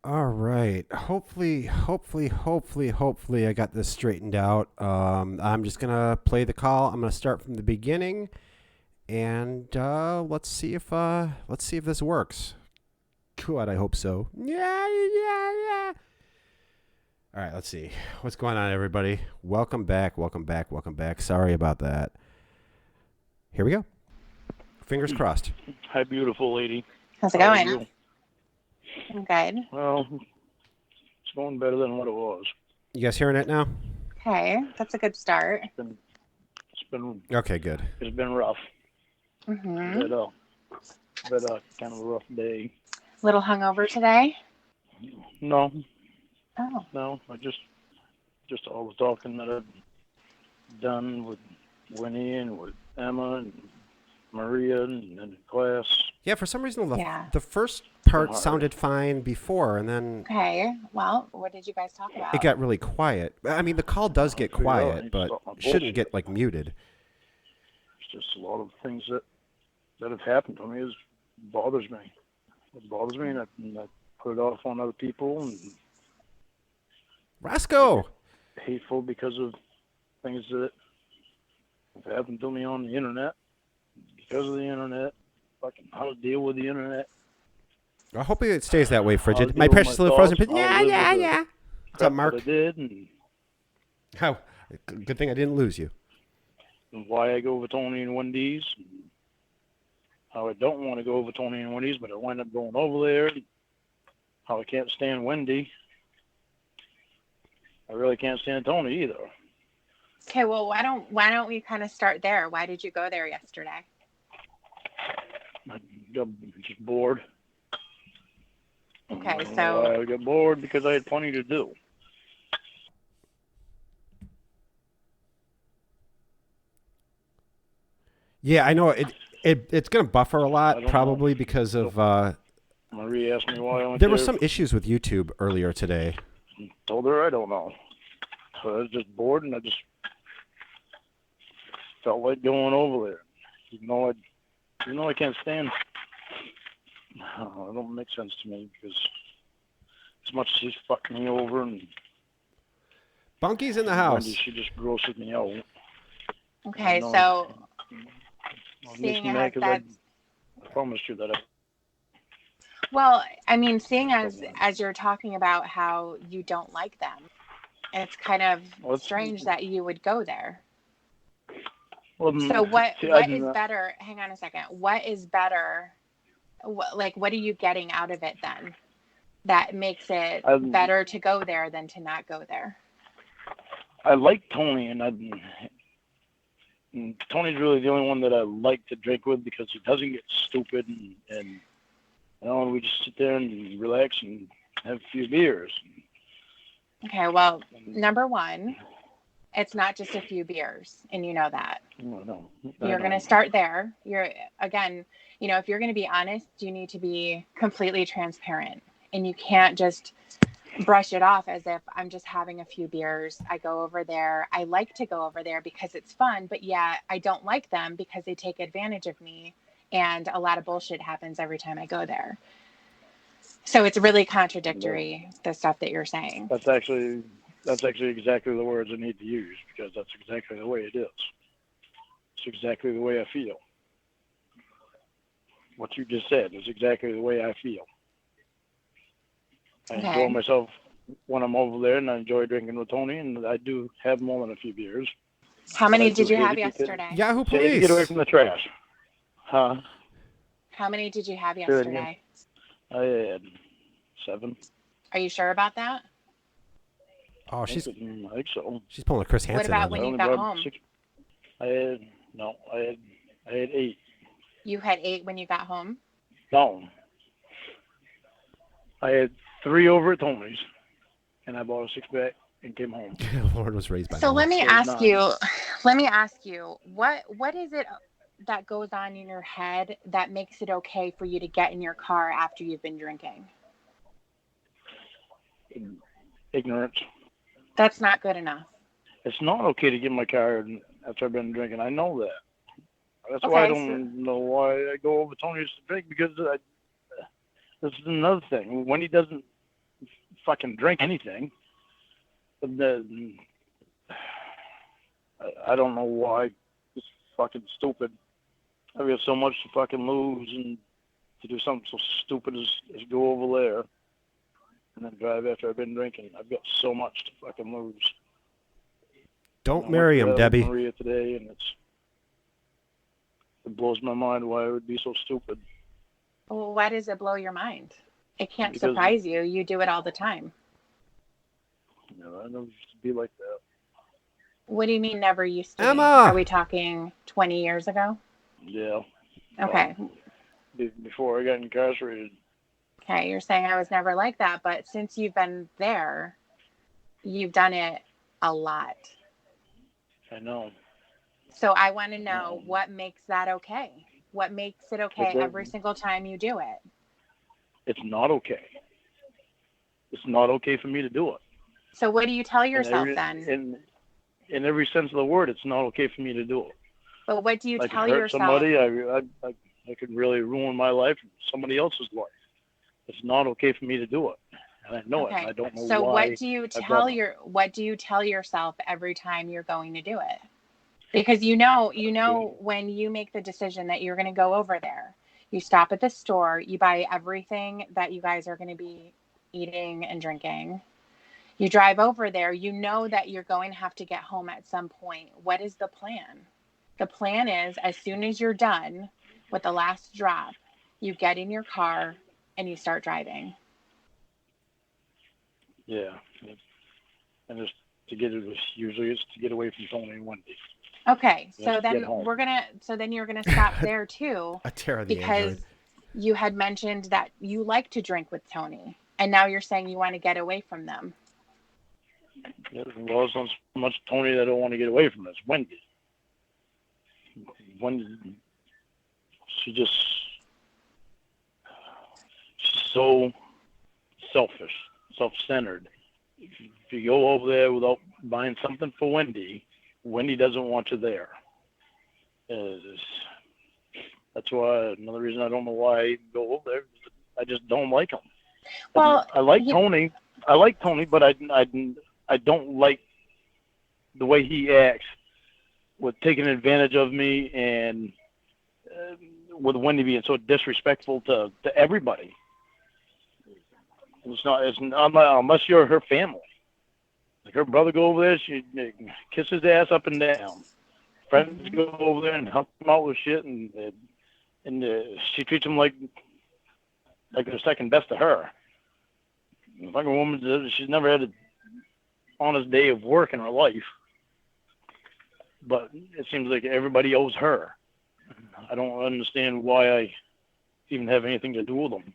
All right. Hopefully, I got this straightened out. I'm just gonna play the call. I'm gonna start from the beginning, and let's see if this works. God, I hope so. Yeah. All right, let's see what's going on, everybody. Welcome back. Sorry about that. Here we go. Fingers crossed. Hi, beautiful lady. How's it How are going? you? I'm good. Well, it's going better than what it was. You guys hearing it now? Okay, that's a good start. It's been, Okay, good. it's been rough. Mm-hmm. But kind of a rough day. Little hungover today? No, Oh, no, just all the talking that I've done with Winnie and with Emma and Maria and the class. Yeah, for some reason yeah. the first It's been part hard. sounded fine before, and then Okay. Well, what did you guys talk it about? got really quiet. I mean, the call does get I figured out I quiet, need to but stop my it shouldn't bullshit. get like muted. It's just a lot of things that have happened to me bothers me. It bothers me, and I put it off on other people, and I Rasco! get hateful because of things that have happened to me on the internet, because of the internet, fucking how to deal with the internet, I hope it stays that way, how to Frigid. My deal with my precious little frozen thoughts, pig. and how to Yeah, live with yeah, the yeah. What's up, crap that I Mark? did, and How? Good thing I didn't lose you. why I go with Tony and Wendy's, and how I don't want to go with Tony and Wendy's, but I wind up going over there, and how I can't stand Wendy. I really can't stand Tony either. Okay, well, why don't we kind of start there? Why did you go there yesterday? I got just bored. Okay, so I got bored because I had plenty to do. Yeah, I know it's gonna buffer a I lot, don't know. probably because of Marie asked me why I went there were there. some issues with YouTube earlier today. Told her I don't know. So I was just bored, and I just felt like going over there. Even though I can't stand. It don't make sense to me because as much as she's fucking me over and Bunky's in the Wendy, house. she just grosses me out. okay, know, so It makes seeing me as mad because that's I promised you that I well, I mean, seeing don't as want. as you're talking about how you don't like them, it's kind of Well, strange that you would go there. well, So what see, what is better? Hang on a second. What is better? What are you getting out of it then that makes it I, better to go there than to not go there? I like Tony, and Tony's really the only one that I like to drink with because he doesn't get stupid, and we just sit there and relax and have a few beers. Okay, well, number one, it's not just a few beers, and you know that. No, You're going to start there. Again, if you're going to be honest, you need to be completely transparent, and you can't just brush it off as if I'm just having a few beers. I go over there. I like to go over there because it's fun, but yeah, I don't like them because they take advantage of me, and a lot of bullshit happens every time I go there. So it's really No, contradictory, the stuff that you're saying. that's actually exactly the words I need to use because that's exactly the way it is. It's exactly the way I feel. What you just said is exactly the way I feel. I enjoy Okay. myself when I'm over there, and I enjoy drinking with Tony, and I do have more than a few beers. How But I many do did you hate have it because yesterday? Yahoo say to get away Police. from the trash. Huh? How many did you have Say that again. yesterday? I had 7. Are you sure about that? Oh, I think so. she's pulling a Chris What Hansen about on I when me. you only got brought home? 6. I had no. I had 8. You had 8 when you got home? No, I had 3 over at Tony's, and I bought a 6-pack and came home. Lord was raised by So let law. me So ask 9. you, what is it that goes on in your head that makes it okay for you to get in your car after you've been drinking? Ignorance. That's not good enough. It's not okay to get in my car after I've been drinking. I know that. That's why I Okay, so don't know why I go over Tony's to drink because this is another thing. Wendy doesn't fucking drink anything. But then, I don't know why. It's fucking stupid. I have so much to fucking lose, and to do something so stupid as go over there and then drive after I've been drinking. I've got so much to fucking lose. Don't marry him, Debbie. Maria today, and it blows my mind why it would be so stupid. Well, why does it blow your mind? It can't Because, surprise you. You do it all the time. I never used to be like that. What do you mean never used to Emmuh! be? Are we talking 20 years ago? Yeah. Okay. Before I got incarcerated. Okay, you're saying I was never like that, but since you've been there, you've done it a lot. I know. So I want to know what makes that okay. What makes it okay every single time you do it? It's not okay. It's not okay for me to do it. So what do you tell yourself then? In every sense of the word, it's not okay for me to do it. But what do you tell I could hurt yourself? somebody. I could really ruin my life and somebody else's life. It's not okay for me to do it, and I know it. And I don't know why. So what do you tell yourself every time you're going to do it? Because you know when you make the decision that you're going to go over there, you stop at the store, you buy everything that you guys are going to be eating and drinking. You drive over there, you know that you're going to have to get home at some point. What is the plan? The plan is as soon as you're done with the last drop, you get in your car and you start driving. Yeah. And it's to get away from Tony and Wendy. Okay, so then you're gonna stop there too, because you had mentioned that you like to drink with Tony, and now you're saying you want to get away from them. Yeah, well, it's not so much Tony that I don't want to get away from. It's Wendy. She's so selfish, self-centered. If you go over there without buying something for Wendy, Wendy doesn't want you there. That's why another reason I don't know why I go over there. I just don't like him. Well, I like Tony. I like Tony, but I don't like the way he acts with taking advantage of me and with Wendy being so disrespectful to everybody. It's not unless you're her family. Like her brother go over there, she kiss his ass up and down. Friends go over there and help him out with shit, and she treats him like they're second best to her. The fucking woman, she's never had an honest day of work in her life, but it seems like everybody owes her. I don't understand why I even have anything to do with them.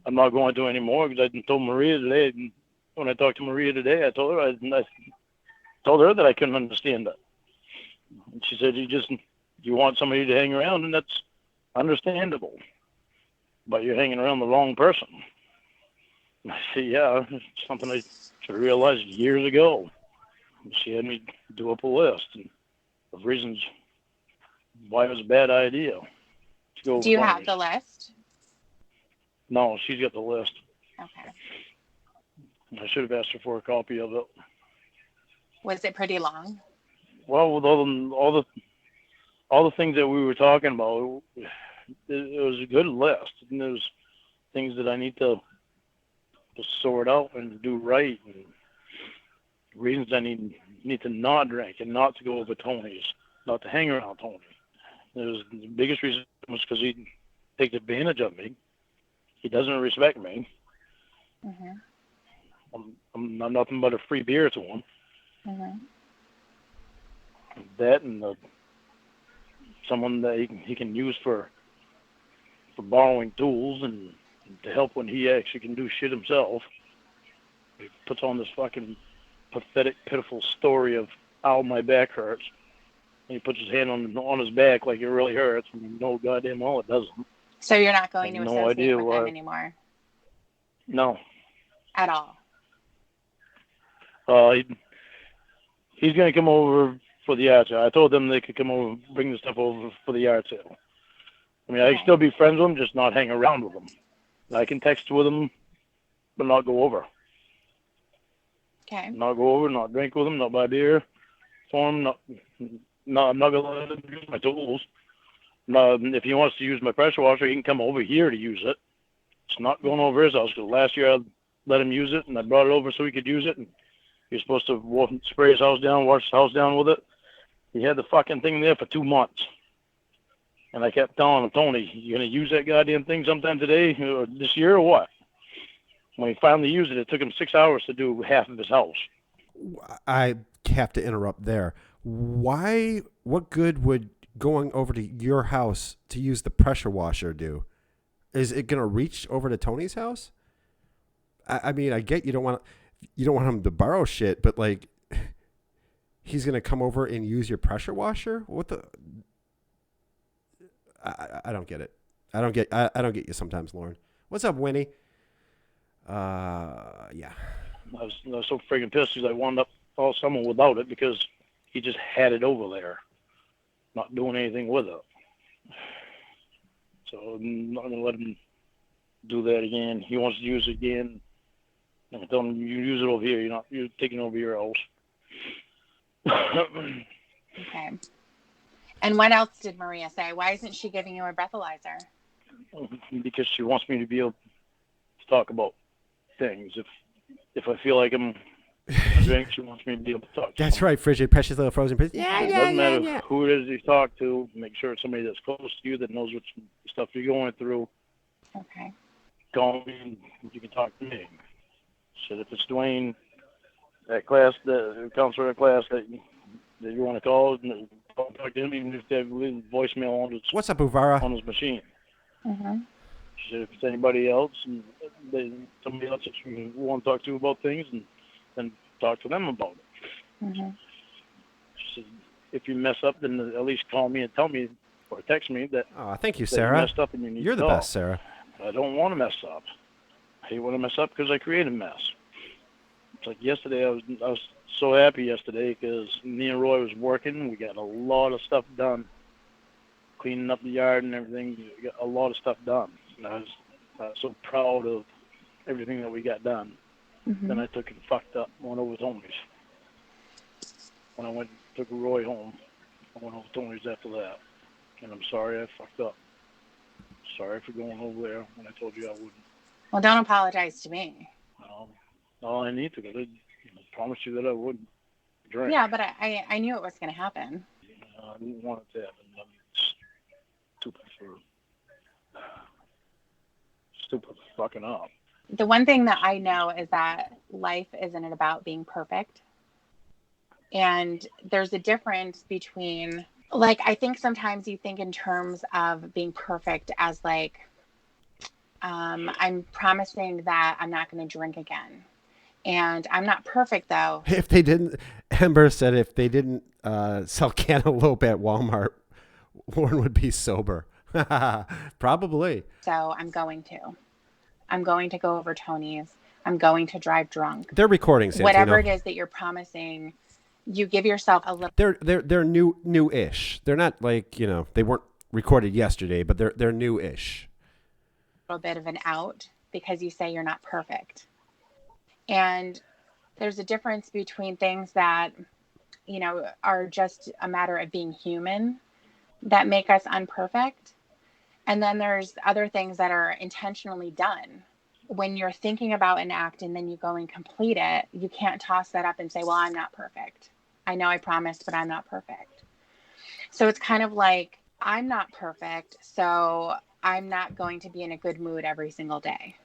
I'm not going to anymore because I told Maria today. When I talked to Maria today, I told her that I couldn't understand it. And she said, you want somebody to hang around, and that's understandable. But you're hanging around the wrong person. And I said, yeah, it's something I should have realized years ago. She had me do up a list of reasons why it was a bad idea to go. Do you have the list? No, she's got the list. Okay. I should have asked her for a copy of it. Was it pretty long? Well, with all the things that we were talking about, it was a good list, and there's things that I need to sort out and do right, and reasons I need to not drink and not to go over Tony's, not to hang around Tony. The biggest reason was because he takes advantage of me. He doesn't respect me. Mm-hmm. I'm nothing but a free beer to him. Mm-hmm. That and someone that he can use for borrowing tools and to help when he actually can do shit himself. He puts on this fucking pathetic, pitiful story of how my back hurts. And he puts his hand on his back like it really hurts. And no goddamn well it doesn't. So you're not going to associate with him anymore? No. At all? He's going to come over for the yard sale. I told them they could come over, bring the stuff over for the yard sale. I mean, I can still be friends with them, just not hang around with them. I can text with them but not go over. Okay. Not go over, not drink with him, not buy beer for him. I'm not going to let him use my tools. If he wants to use my pressure washer, he can come over here to use it. It's not going over his house, because last year I let him use it, and I brought it over so he could use it, and he was supposed to spray his house down, wash his house down with it. He had the fucking thing there for 2 months. And I kept telling him, Tony, you going to use that goddamn thing sometime today or this year or what? When he finally used it, it took him 6 hours to do half of his house. I have to interrupt there. Why? What good would going over to your house to use the pressure washer do? Is it gonna reach over to Tony's house? I mean, I get you don't want him to borrow shit, but like, he's gonna come over and use your pressure washer? What the? I don't get it. I don't get you sometimes, Lauren. What's up, Winnie? Yeah. I was so friggin' pissed because I wound up all summer without it because he just had it over there, not doing anything with it. So I'm not going to let him do that again. He wants to use it again. I'm telling him, you use it over here. You're taking over your house. Okay. And what else did Maria say? Why isn't she giving you a breathalyzer? Because she wants me to be able to talk about things. If I feel like I'm drink, she wants me to be able to talk to That's someone. right, frigid, precious little frozen prince. It doesn't matter who it is you talk to. Make sure it's somebody that's close to you that knows what stuff you're going through. Okay. Call me and you can talk to me. Said if it's Dwayne, that class, the counselor at class that you want to call and talk to him, even if they have voicemail on his What's up, Uvara? on his machine. Mm-hmm. She said if it's anybody else and somebody else that you want to talk to about things, and then talk to them about it. Mm-hmm. She said if you mess up, then at least call me and tell me or text me that. Oh, thank you, that Sarah. you messed up and you need You're to the talk. best, Sarah. I don't want to mess up. I hate when I mess up because I create a mess. It's like yesterday, I was so happy yesterday because me and Roy was working. We got a lot of stuff done, cleaning up the yard and everything. We got a lot of stuff done. And I was so proud of everything that we got done. Mm-hmm. Then I took it fucked up, went over Tony's. When I took Roy home, I went over Tony's after that. And I'm sorry I fucked up. Sorry for going over there when I told you I wouldn't. Well, don't apologize to me. All I need to, because I promised you that I wouldn't drink. Yeah, but I knew it was going to happen. I didn't want it to happen. I'm stupid for fucking up. The one thing that I know is that life isn't about being perfect. And there's a difference between, like, I think sometimes you think in terms of being perfect as like, I'm promising that I'm not going to drink again. And I'm not perfect, though. If they didn't, Ember said if they didn't sell cantaloupe at Walmart, Lauren would be sober. Probably. So I'm going to go over Tony's. I'm going to drive drunk. They're recording, Santino. Whatever it is that you're promising, you give yourself a little. They're new-ish. They're not like, they weren't recorded yesterday, but they're new-ish. A little bit of an out because you say you're not perfect. And there's a difference between things that, are just a matter of being human that make us unperfect. And then there's other things that are intentionally done. When you're thinking about an act and then you go and complete it, you can't toss that up and say, well, I'm not perfect. I know I promised, but I'm not perfect. So it's kind of like, I'm not perfect, so I'm not going to be in a good mood every single day.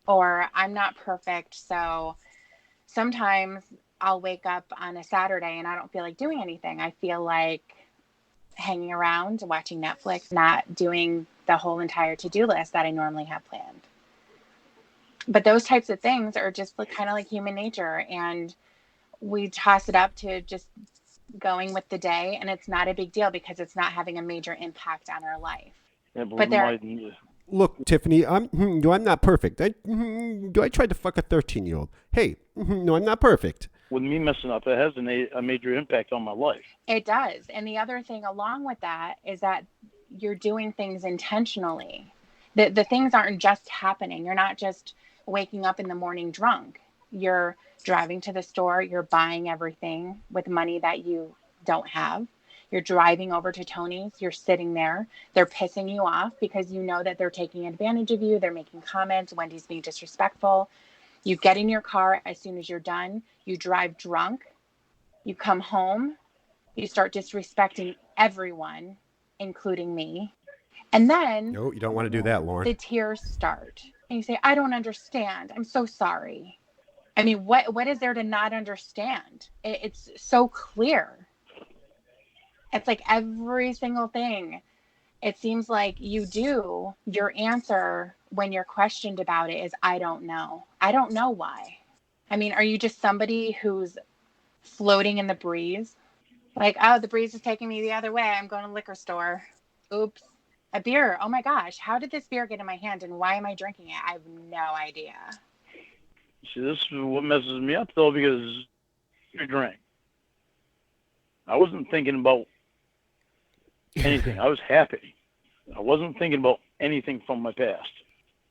Or I'm not perfect, so sometimes I'll wake up on a Saturday and I don't feel like doing anything. I feel like hanging around, watching Netflix, not doing the whole entire to-do list that I normally have planned. But those types of things are just kind of like human nature. And we toss it up to just going with the day. And it's not a big deal because it's not having a major impact on our life. Yeah, but there. Look, Tiffany, I'm not perfect. I tried to fuck a 13-year-old. Hey, no, I'm not perfect. With me messing up, it has a major impact on my life. It does. And the other thing along with that is that you're doing things intentionally. The things aren't just happening. You're not just waking up in the morning drunk. You're driving to the store, you're buying everything with money that you don't have. You're driving over to Tony's, you're sitting there. They're pissing you off because you know that they're taking advantage of you. They're making comments. Wendy's being disrespectful. You get in your car as soon as you're done. You drive drunk. You come home. You start disrespecting everyone, including me. And then No, you don't want to do that, Lauren. the tears start. And you say, I don't understand. I'm so sorry. I mean, what is there to not understand? It's so clear. It's like every single thing. It seems like your answer when you're questioned about it is, I don't know. I don't know why. I mean, are you just somebody who's floating in the breeze? Like, oh, the breeze is taking me the other way. I'm going to the liquor store. Oops. A beer. Oh my gosh. How did this beer get in my hand and why am I drinking it? I have no idea. See, this is what messes me up, though, because I drank. I wasn't thinking about anything. I was happy. I wasn't thinking about anything from my past.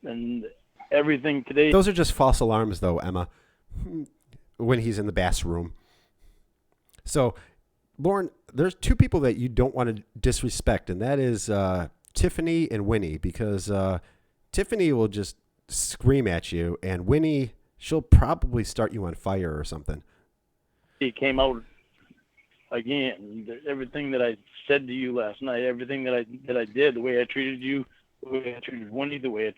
And everything today... Those are just false alarms, though, Emma, when he's in the bathroom. So, Lauren, there's two people that you don't want to disrespect, and that is Tiffany and Winnie, because Tiffany will just scream at you, and Winnie, she'll probably start you on fire or something. It came out again. Everything that I said to you last night, everything that I did, the way I treated you, the way I treated Winnie, the way it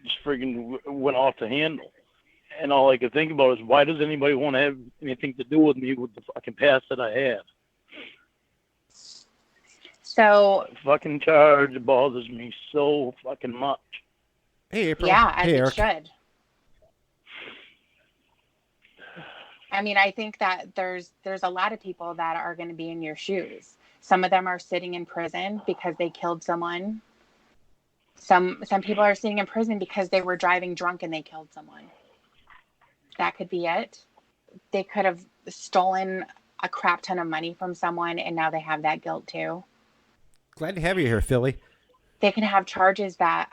just friggin' went off the handle. And all I could think about is, why does anybody want to have anything to do with me with the fucking past that I had? So that fucking charge bothers me so fucking much. Hey, April. Yeah, as hey, it Eric. should. I mean, I think that there's a lot of people that are going to be in your shoes. Some of them are sitting in prison because they killed someone. Some people are sitting in prison because they were driving drunk and they killed someone. That could be it. They could have stolen a crap ton of money from someone and now they have that guilt too. Glad to have you here, Philly. They can have charges that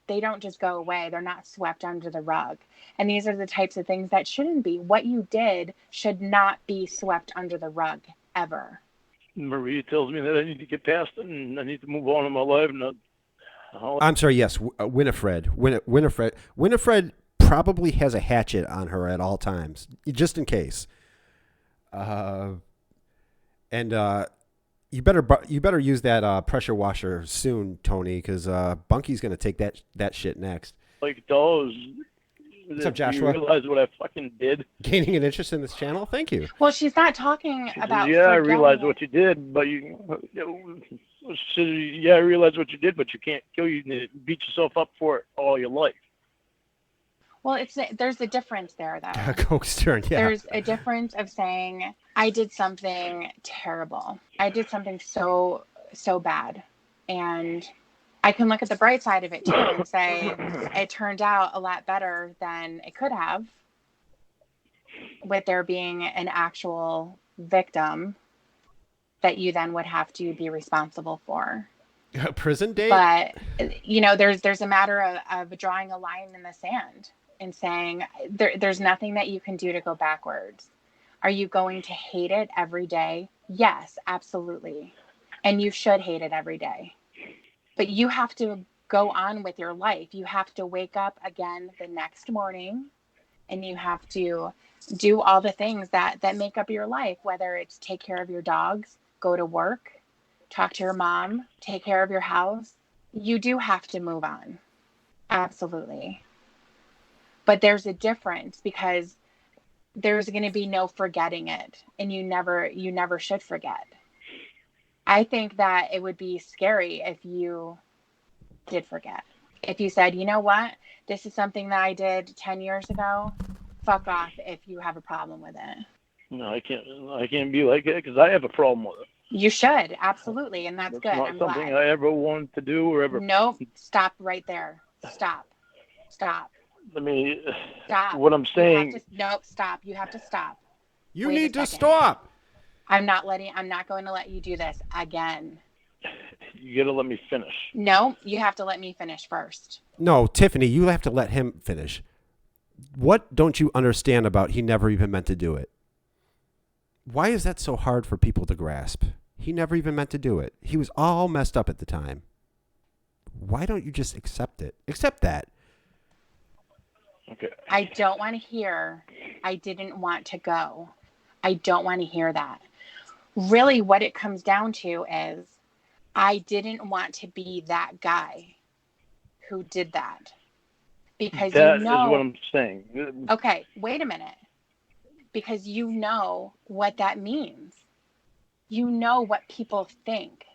they don't just go away. They're not swept under the rug. And these are the types of things that shouldn't be. What you did should not be swept under the rug ever. Marie tells me that I need to get past it and I need to move on in my life. I'm sorry, yes, Winifred. Winifred probably has a hatchet on her at all times, just in case. And you better use that pressure washer soon, Tony, because Bunky's going to take that shit next. Like those. What's up, Joshua? You realize what I fucking did? Gaining an interest in this channel? Thank you. Well, she's not talking about... Yeah, I realize what you did, but yeah, I realize what you did, but you can't kill you and beat yourself up for it all your life. Well, there's a difference there, though. Coke's turn, yeah. There's a difference of saying, I did something terrible. I did something so bad. And I can look at the bright side of it, too, and say, it turned out a lot better than it could have, with there being an actual victim that you then would have to be responsible for. A prison date? But, there's a matter of drawing a line in the sand and saying there's nothing that you can do to go backwards. Are you going to hate it every day? Yes, absolutely. And you should hate it every day. But you have to go on with your life. You have to wake up again the next morning and you have to do all the things that make up your life, whether it's take care of your dogs, go to work, talk to your mom, take care of your house. You do have to move on. Absolutely. But there's a difference because there's going to be no forgetting it. And you never should forget. I think that it would be scary if you did forget. If you said, you know what, this is something that I did 10 years ago, fuck off if you have a problem with it. No, I can't be like that because I have a problem with it. You should, absolutely, and that's good. Not I'm something glad. I ever wanted to do or ever. Nope, stop right there. Stop. I mean, Stop. What I'm saying. Stop. You have to stop. You Wait need to second. stop. I'm not going to let you do this again. You gotta let me finish. No, you have to let me finish first. No, Tiffany, you have to let him finish. What don't you understand about he never even meant to do it? Why is that so hard for people to grasp? He never even meant to do it. He was all messed up at the time. Why don't you just accept it? Accept that. Okay. I don't want to hear, I didn't want to go. I don't want to hear that. Really, what it comes down to is, I didn't want to be that guy who did that. Because That is what I'm saying. Okay, wait a minute. Because you know what that means. You know what people think.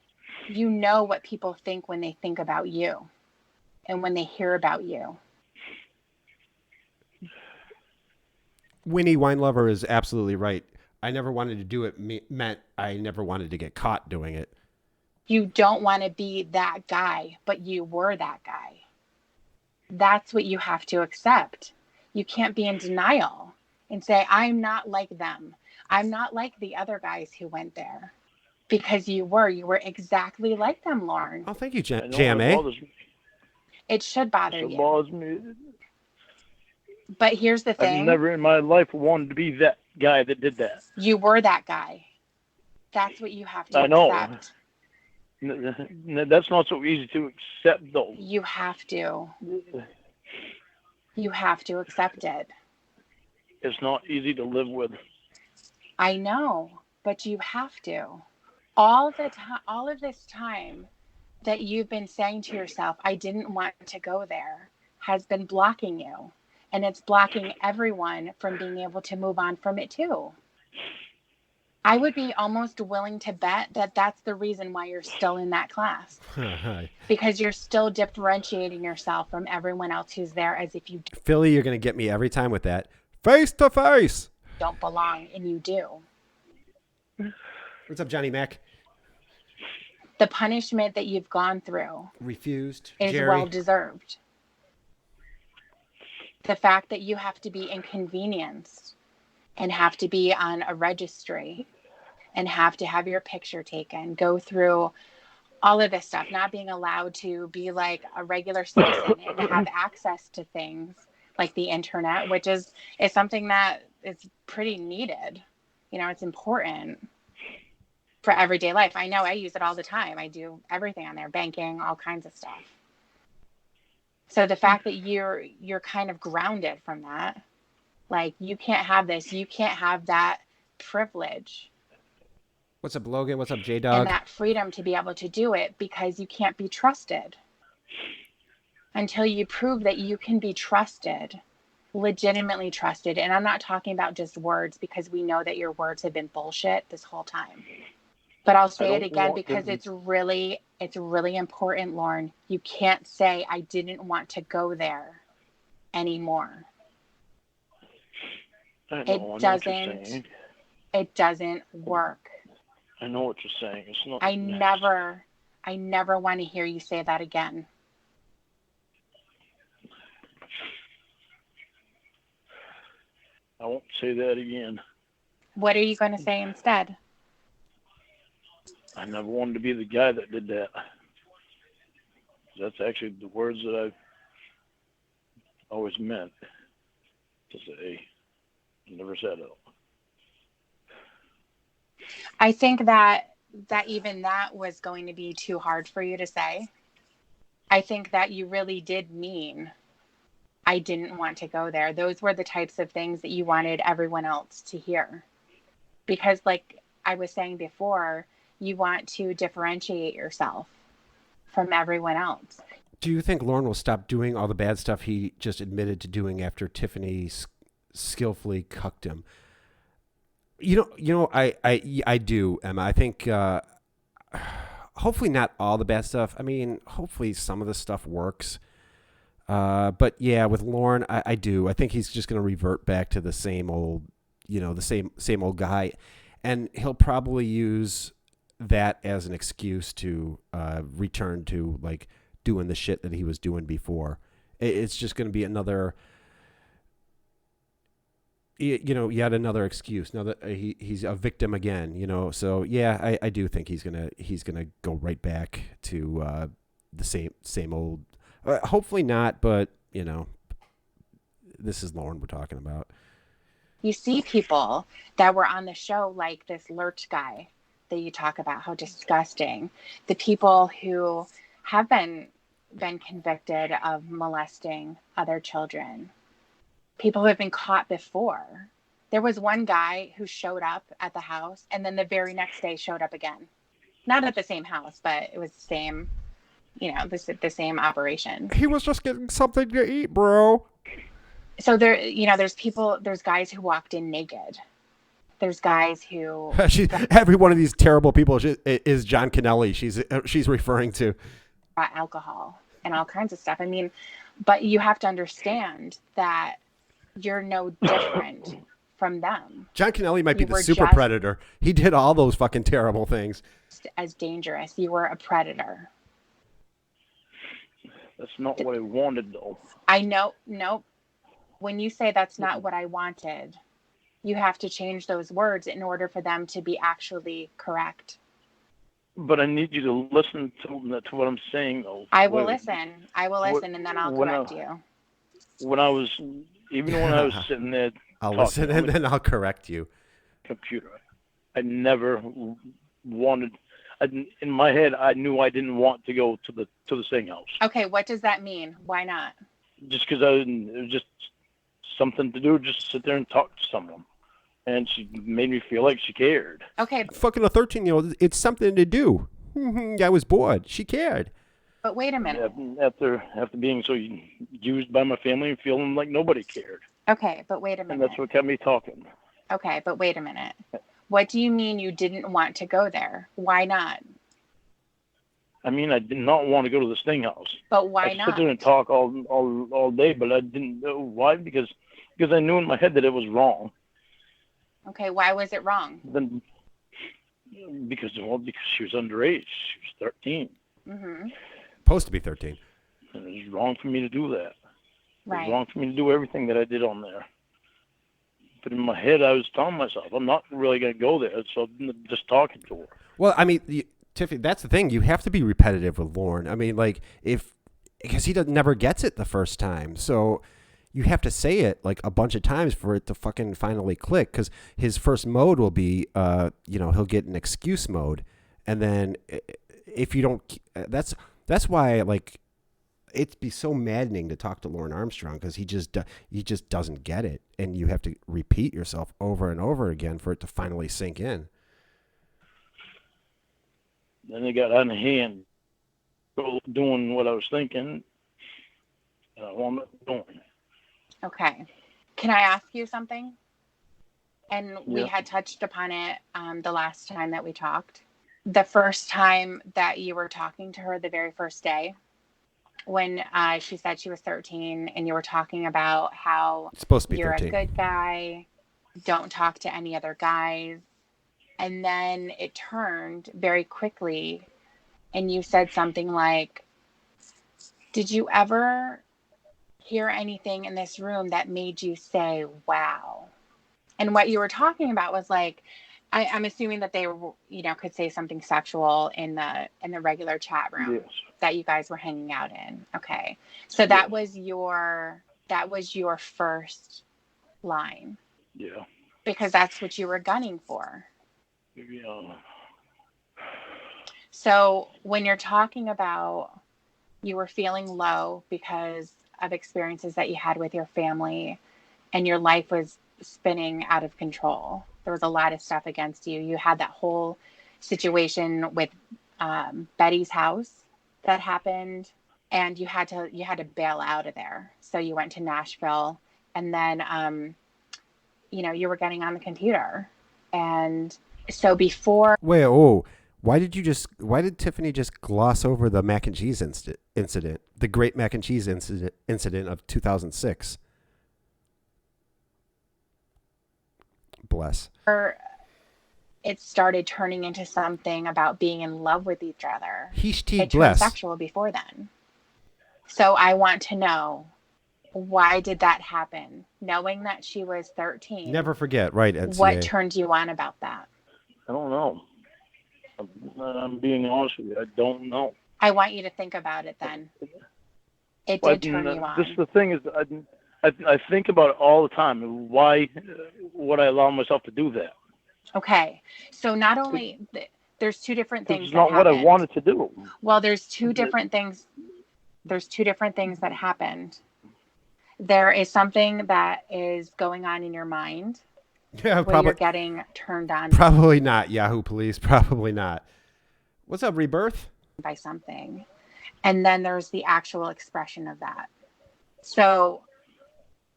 You know what people think when they think about you and when they hear about you. Winnie Winelover is absolutely right. I never wanted to do it meant I never wanted to get caught doing it. You don't want to be that guy, but you were that guy. That's what you have to accept. You can't be in denial and say, I'm not like them. I'm not like the other guys who went there. Because you were exactly like them, Lauren. Oh, thank you, I know JMA. It should bother it you. bothers me. But here's the thing. I've never in my life wanted to be that guy that did that. You were that guy. That's what you have to I know. accept. That's not so easy to accept, though. You have to. You have to accept it. It's not easy to live with. I know, but you have to. All of this time that you've been saying to yourself, I didn't want to go there, has been blocking you. And it's blocking everyone from being able to move on from it too. I would be almost willing to bet that that's the reason why you're still in that class. Because you're still differentiating yourself from everyone else who's there as if you Philly, you're going to get me every time with that. Face to face. Don't belong, and you do. What's up, Johnny Mac? The punishment that you've gone through Refused. is Jerry. well deserved. The fact that you have to be inconvenienced and have to be on a registry and have to have your picture taken, go through all of this stuff, not being allowed to be like a regular citizen and have access to things like the internet, which is something that is pretty needed. You know, it's important for everyday life. I know I use it all the time. I do everything on there, banking, all kinds of stuff. So the fact that you're kind of grounded from that, like you can't have this, you can't have that privilege. What's up, Logan? What's up, J-Dog? And that freedom to be able to do it because you can't be trusted. Until you prove that you can be trusted, legitimately trusted. And I'm not talking about just words, because we know that your words have been bullshit this whole time. But I'll say it again because it's really important, Lauren. You can't say, I didn't want to go there anymore. It doesn't work. I know what you're saying. It's not. I never want to hear you say that again. I won't say that again. What are you going to say instead? I never wanted to be the guy that did that. That's actually the words that I've always meant to say. I never said it. I think that even that was going to be too hard for you to say. I think that you really did mean, I didn't want to go there. Those were the types of things that you wanted everyone else to hear. Because like I was saying before, you want to differentiate yourself from everyone else. Do you think Lauren will stop doing all the bad stuff he just admitted to doing after Tiffany skillfully cucked him? You know, I do, Emma. I think hopefully not all the bad stuff. I mean, hopefully some of the stuff works. But yeah, with Lauren, I do. I think he's just going to revert back to the same old, the same old guy, and he'll probably use that as an excuse to return to like doing the shit that he was doing before. It's just going to be another yet another excuse. Now that he's a victim again, So yeah, I do think he's gonna go right back to the same old. Hopefully not, but this is Lauren we're talking about. You see people that were on the show, like this Lurch guy that you talk about, how disgusting. The people who have been convicted of molesting other children. People who have been caught before. There was one guy who showed up at the house and then the very next day showed up again. Not at the same house, but it was the same, the same operation. He was just getting something to eat, bro. So there's guys who walked in naked. There's guys who... Every one of these terrible people is John Kennelly she's referring to. Alcohol and all kinds of stuff. I mean, but you have to understand that you're no different from them. John Kennelly might be the super predator. He did all those fucking terrible things. As dangerous. You were a predator. That's not what I wanted, though. I know. Nope. When you say that's not what I wanted, you have to change those words in order for them to be actually correct. But I need you to listen to what I'm saying, though. I will listen, and then I'll correct you. When I was sitting there, I'll listen and then I'll correct you. Computer, I never wanted. In my head, I knew I didn't want to go to the sing house. Okay, what does that mean? Why not? Just because it was just something to do, just sit there and talk to someone. And she made me feel like she cared. Okay. Fucking a 13-year-old, it's something to do. I was bored. She cared. But wait a minute. After being so used by my family and feeling like nobody cared. Okay, but wait a minute. And that's what kept me talking. Okay, but wait a minute. What do you mean you didn't want to go there? Why not? I mean, I did not want to go to the Sting House. But why not? I sit there and talk all day, but I didn't know why, because I knew in my head that it was wrong. Okay, why was it wrong? Then, because she was underage. She was 13. Mm-hmm. Supposed to be 13. And it was wrong for me to do that. Right. It was wrong for me to do everything that I did on there. But in my head, I was telling myself, I'm not really going to go there, so I'm just talking to her. Well, I mean, Tiffany, that's the thing. You have to be repetitive with Lauren. I mean, like, because he never gets it the first time. So you have to say it like a bunch of times for it to fucking finally click. Because his first mode will be, he'll get an excuse mode. And then if you don't, that's why, like, it'd be so maddening to talk to Lauren Armstrong, because he just doesn't get it. And you have to repeat yourself over and over again for it to finally sink in. Then it got out of hand, doing what I was thinking, and I wound up doing. Okay. Can I ask you something? And we had touched upon it the last time that we talked. The first time that you were talking to her, the very first day, when she said she was 13, and you were talking about how it's supposed to be you're 13. A good guy, don't talk to any other guys. And then it turned very quickly, and you said something like, did you ever hear anything in this room that made you say, wow? And what you were talking about was like, I'm assuming that they, could say something sexual in the regular chat room. Yes. That you guys were hanging out in. Okay. So that was your first line. Yeah. Because that's what you were gunning for. Yeah. So when you're talking about you were feeling low because of experiences that you had with your family and your life was spinning out of control, there was a lot of stuff against you. You had that whole situation with Betty's house that happened, and you had to bail out of there. So you went to Nashville, and then you were getting on the computer. And so before why did Tiffany just gloss over the mac and cheese incident, the great mac and cheese incident of 2006? Bless. It started turning into something about being in love with each other. It turned sexual before then. So I want to know, Why did that happen? Knowing that she was 13. Never forget, right, What NCA? turned you on about that? I don't know. I'm being honest with you. I don't know. I want you to think about it then. It But did turn you on. this the thing is, I think about it all the time. Why would I allow myself to do that? Okay. So not only there's two different things It's that not what I happened. wanted to do. Well, there's two different things. There's two different things that happened. There is something that is going on in your mind Yeah, where you're getting turned on probably not. Yahoo Police, probably not. What's up, Rebirth? by something. And then there's the actual expression of that. So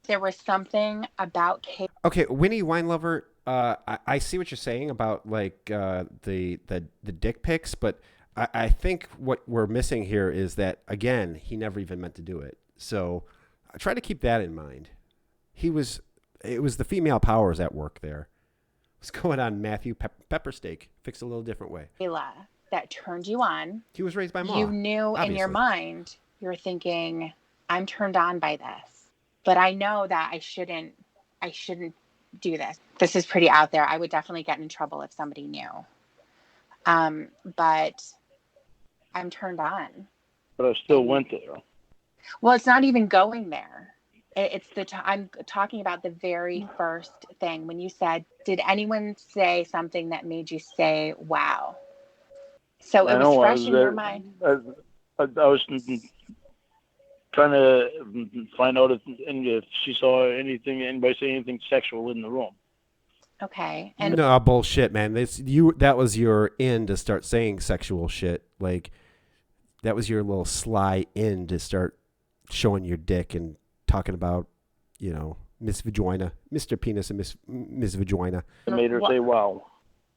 there was something about Kate. Okay, Winnie Winelover. I see what you're saying about like the dick pics, but I think what we're missing here is that again he never even meant to do it. So I try to keep that in mind. It was the female powers at work there. What's going on, Matthew? Peppersteak fixed a little different way. That turned you on. He was raised by Ma. You knew obviously. in your mind, you're thinking, I'm turned on by this. But I know that I shouldn't do this. This is pretty out there. I would definitely get in trouble if somebody knew. But I'm turned on. But I still went there. Well, it's not even going there. It's I'm talking about the very first thing when you said, did anyone say something that made you say, wow? So it was fresh in your mind. I was trying to find out if she saw anybody say anything sexual in the room. Okay. And no bullshit, man. That was your in to start saying sexual shit. Like that was your little sly in to start showing your dick and talking about, Miss Vagina, Mr. Penis, and Miss Vagina. It made her say, "Wow."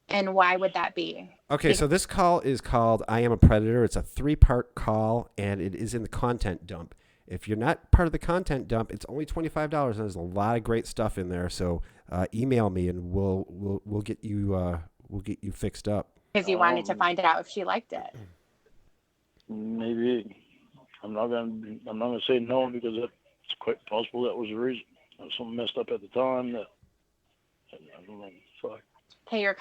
And why would that be? Okay, so this call is called I Am a Predator. It's a 3-part call, and it is in the content dump. If you're not part of the content dump, it's only $25, and there's a lot of great stuff in there. So email me, and we'll get you fixed up. Because you wanted to find out if she liked it. Maybe. I'm not gonna say no because it's quite possible that was the reason. I was something messed up at the time that I don't know. Fuck. Okay, you're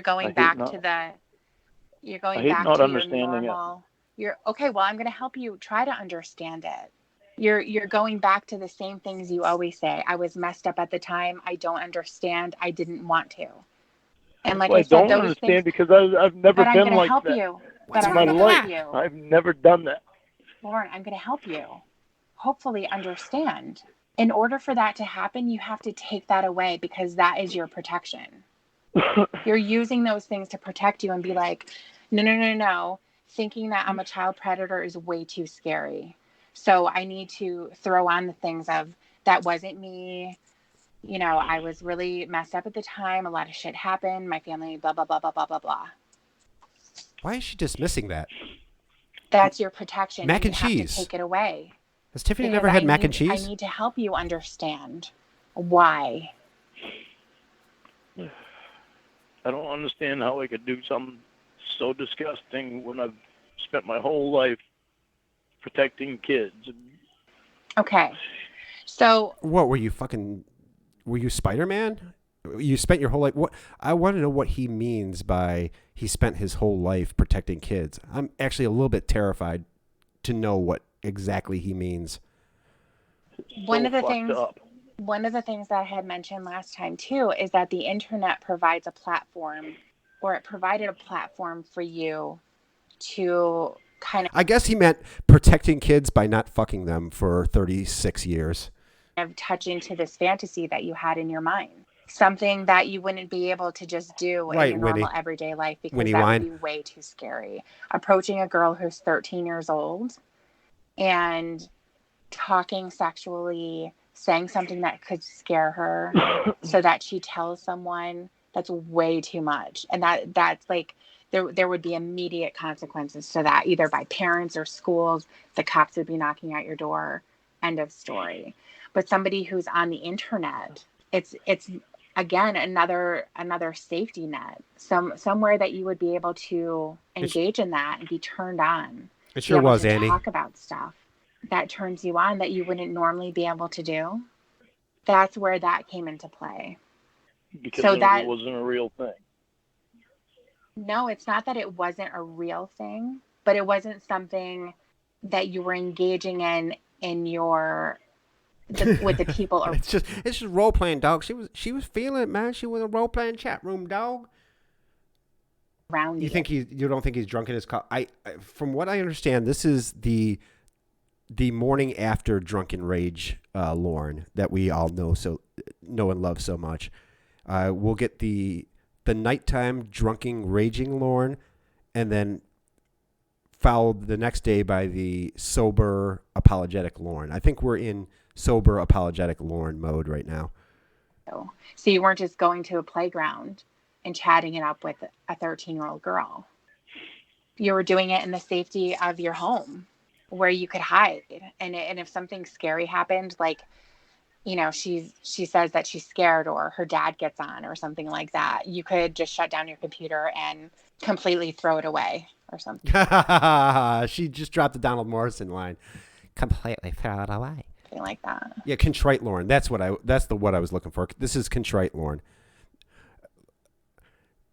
going back to your normal. Okay. Well, I'm going to help you try to understand it. You're going back to the same things you always say. I was messed up at the time. I don't understand. I didn't want to. And like I said, don't understand because I've never been like that. In my life, I've never done that. Lauren, I'm going to help you. Hopefully understand. In order for that to happen, you have to take that away because that is your protection. You're using those things to protect you and be like, no. Thinking that I'm a child predator is way too scary. So I need to throw on the things of that wasn't me. I was really messed up at the time. A lot of shit happened. My family, blah, blah, blah, blah, blah, blah, blah. Why is she dismissing that? That's your protection. Mac and you cheese. Have to take it away. Has Tiffany never had mac and cheese? I need to help you understand why. I don't understand how I could do something so disgusting when I've spent my whole life protecting kids. Okay. So what were you Spider-Man? You spent your whole life. What I want to know what he means by he spent his whole life protecting kids. I'm actually a little bit terrified to know what exactly he means. One of the things that I had mentioned last time too is that the internet provides a platform, or it provided a platform for you to kind of. I guess he meant protecting kids by not fucking them for 36 years. Of touch into this fantasy that you had in your mind. Something that you wouldn't be able to just do in your normal everyday life because that would be way too scary. Approaching a girl who's 13 years old and talking sexually, saying something that could scare her so that she tells someone, that's way too much. And that's like, there would be immediate consequences to that, either by parents or schools. The cops would be knocking at your door. End of story. But somebody who's on the internet, it's again another safety net, somewhere that you would be able to engage in that and be turned on. It sure was, Annie. Talk about stuff. that turns you on that you wouldn't normally be able to do. That's where that came into play. Because So it that, wasn't a real thing. no, it's not that it wasn't a real thing, but it wasn't something that you were engaging in your with the people it's just role playing, dog. She was feeling it, man. She was in a role playing chat room, dog. around you. You don't think he's drunk in his car? I from what I understand, this is the morning after drunken rage Lorne that we all know and love so much. We'll get the nighttime drunken raging Lorne, and then followed the next day by the sober apologetic Lorne. I think we're in sober apologetic Lorne mode right now. So you weren't just going to a playground and chatting it up with a 13-year-old girl. You were doing it in the safety of your home where you could hide. And if something scary happened, like, you know, she says that she's scared or her dad gets on or something like that, you could just shut down your computer and completely throw it away or something. She just dropped the Donald Morrison line. Completely throw it away. Something like that. Yeah, contrite Lorne. That's what I was looking for. This is contrite Lorne.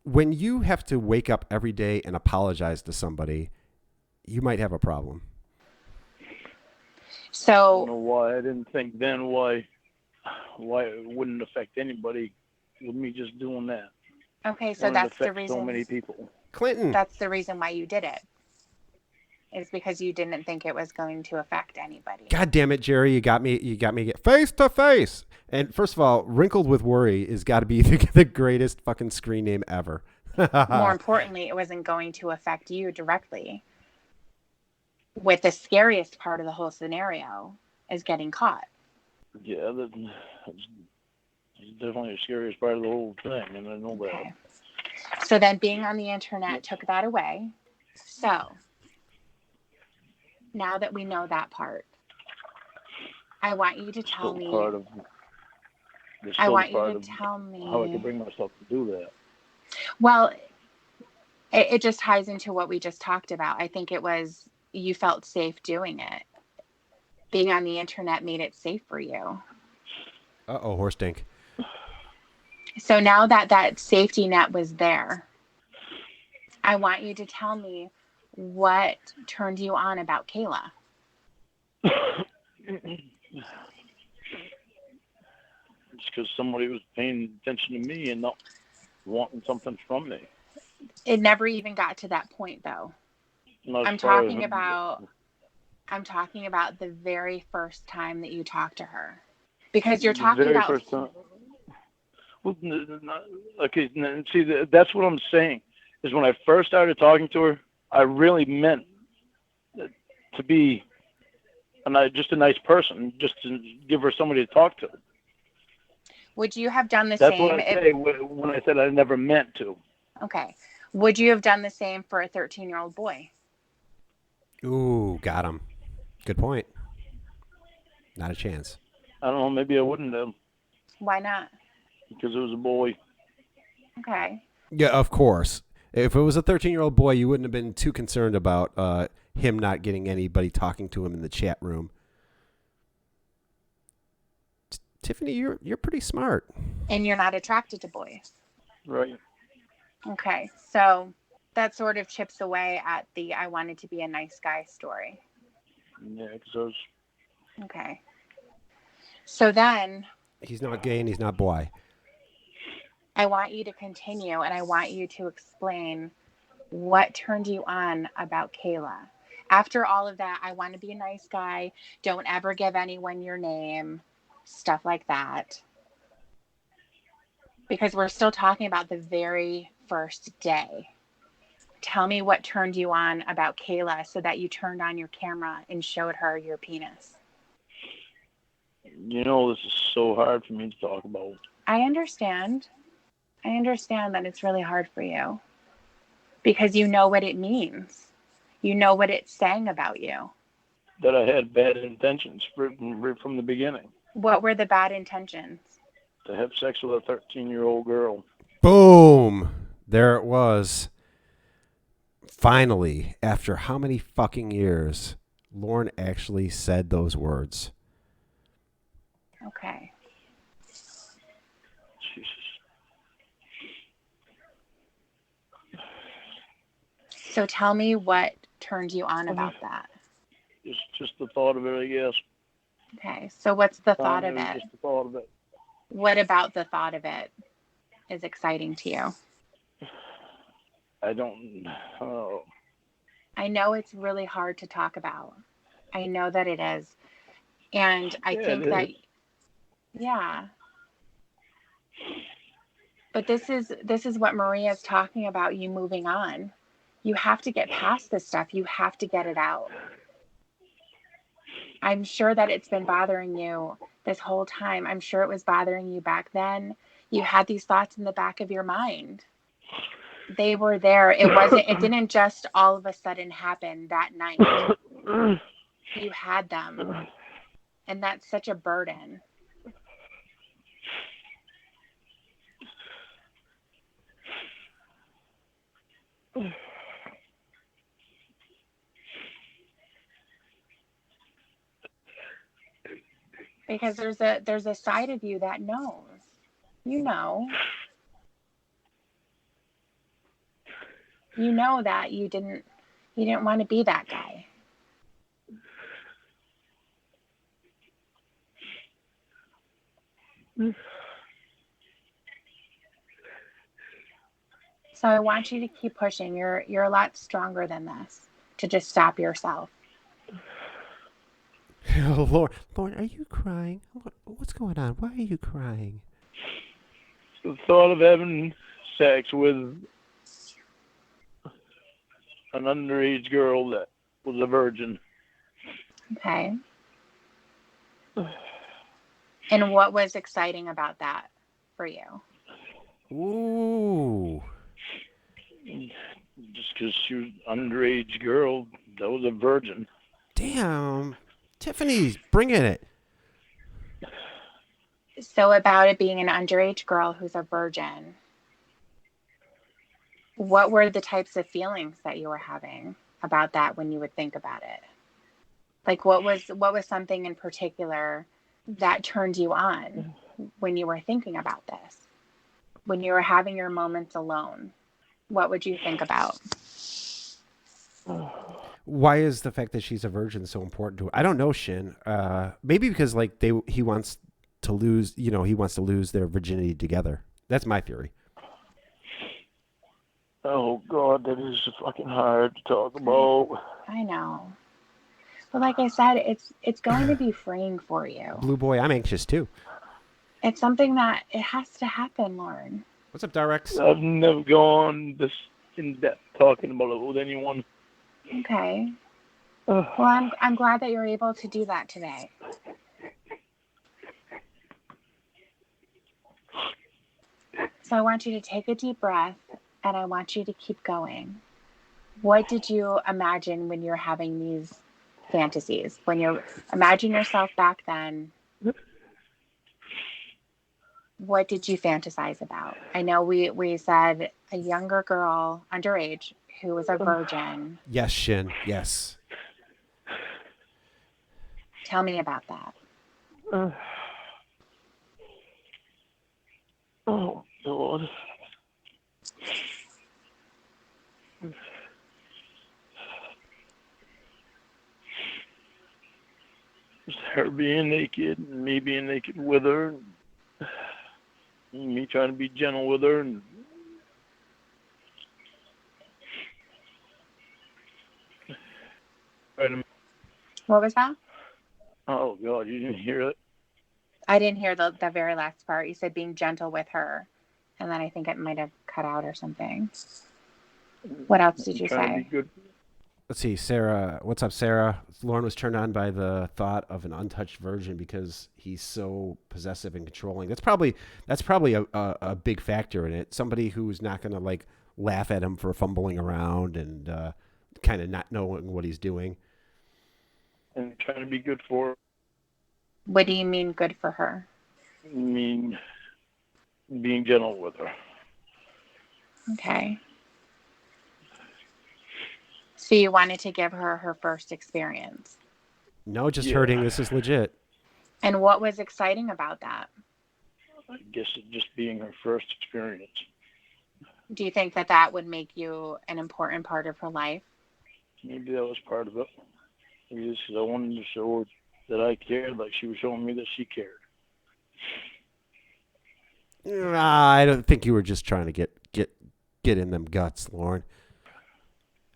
When you have to wake up every day and apologize to somebody, you might have a problem. So I don't know why I didn't think then why it wouldn't affect anybody with me just doing that. okay, so that's the reason. So many people. Clinton. That's the reason why you did it. It's because you didn't think it was going to affect anybody. God damn it, Jerry! You got me face to face. And first of all, Wrinkled with Worry is got to be the greatest fucking screen name ever. More importantly, it wasn't going to affect you directly. With the scariest part of the whole scenario is getting caught. Yeah, that's definitely the scariest part of the whole thing, and I know that. Okay. So then being on the internet took that away. So now that we know that part, I want you to tell me. I want you to tell me how I can bring myself to do that. Well, it just ties into what we just talked about. I think it was you felt safe doing it. Being on the internet made it safe for you. Uh-oh, horse dink. So now that safety net was there, I want you to tell me what turned you on about Kayla. It's because somebody was paying attention to me and not wanting something from me. It never even got to that point, though. I'm talking about the very first time that you talked to her, because you're talking about. First time. Well, okay, see, that's what I'm saying. Is when I first started talking to her, I really meant to be just a nice person, just to give her somebody to talk to. Would you have done the same? That's what I say when I said I never meant to. Okay. Would you have done the same for a 13-year-old boy? Ooh, got him. Good point. Not a chance. I don't know. Maybe I wouldn't have. Why not? Because it was a boy. Okay. Yeah, of course. If it was a 13-year-old boy, you wouldn't have been too concerned about him not getting anybody talking to him in the chat room. Tiffany, you're pretty smart. And you're not attracted to boys. Right. Okay. So that sort of chips away at the I wanted to be a nice guy story. Yeah, because Okay. So then. He's not gay and he's not boy. I want you to continue, and I want you to explain what turned you on about Kayla. After all of that, I want to be a nice guy. Don't ever give anyone your name. Stuff like that. Because we're still talking about the very first day. Tell me what turned you on about Kayla so that you turned on your camera and showed her your penis. You know, this is so hard for me to talk about. I understand. I understand that it's really hard for you. Because you know what it means. You know what it's saying about you. That I had bad intentions from the beginning. What were the bad intentions? To have sex with a 13-year-old girl. Boom! There it was. Finally, after how many fucking years, Lauren actually said those words. Okay. Jesus. So tell me what turned you on about that. Just the thought of it, I guess. Okay. So what's the thought of it? Just the thought of it. What about the thought of it is exciting to you? I don't know. I know it's really hard to talk about. I know that it is. And I think that, yeah. But this is what Maria's talking about, you moving on. You have to get past this stuff. You have to get it out. I'm sure that it's been bothering you this whole time. I'm sure it was bothering you back then. You had these thoughts in the back of your mind. They were there. It didn't just all of a sudden happen that night. You had them. And that's such a burden. Because there's a side of you that knows. You know. You know that you didn't want to be that guy. So I want you to keep pushing. You're a lot stronger than this to just stop yourself. Lauren, are you crying? What's going on? Why are you crying? The thought of having sex with an underage girl that was a virgin. Okay. And what was exciting about that for you? Ooh. Just because she was an underage girl that was a virgin. Damn. Tiffany's bringing it. So about it being an underage girl who's a virgin, what were the types of feelings that you were having about that when you would think about it? Like what was something in particular that turned you on when you were thinking about this? When you were having your moments alone, what would you think about? Why is the fact that she's a virgin so important to her? I don't know, Shin. Maybe because like he wants to lose, he wants to lose their virginity together. That's my theory. Oh God, that is fucking hard to talk about. I know. But like I said, it's going to be freeing for you. Blue boy, I'm anxious too. It's something that it has to happen, Lauren. What's up, Darex? I've never gone this in depth talking about it with anyone. Okay. Well, I'm glad that you're able to do that today. So I want you to take a deep breath and I want you to keep going. What did you imagine when you're having these fantasies? When you imagine yourself back then, what did you fantasize about? I know we said a younger girl, underage, who was a virgin. Yes, Shin. Yes. Tell me about that. Oh God. Just her being naked and me being naked with her. And me trying to be gentle with her. And What was that? oh God, you didn't hear it? I didn't hear the very last part. You said being gentle with her. And then I think it might have cut out or something. What else did you Trying to say? be good. Let's see, Sarah. What's up, Sarah? Lauren was turned on by the thought of an untouched virgin because he's so possessive and controlling. That's probably a big factor in it. Somebody who's not going to like laugh at him for fumbling around and kind of not knowing what he's doing. And trying to be good for her. What do you mean good for her? I mean, being gentle with her. Okay. So you wanted to give her her first experience. No, just Yeah. hurting. This is legit. And what was exciting about that? I guess it just being her first experience. Do you think that that would make you an important part of her life? Maybe that was part of it. Maybe this is I wanted to show her that I cared, like she was showing me that she cared. I don't think you were just trying to get in them guts, Lauren.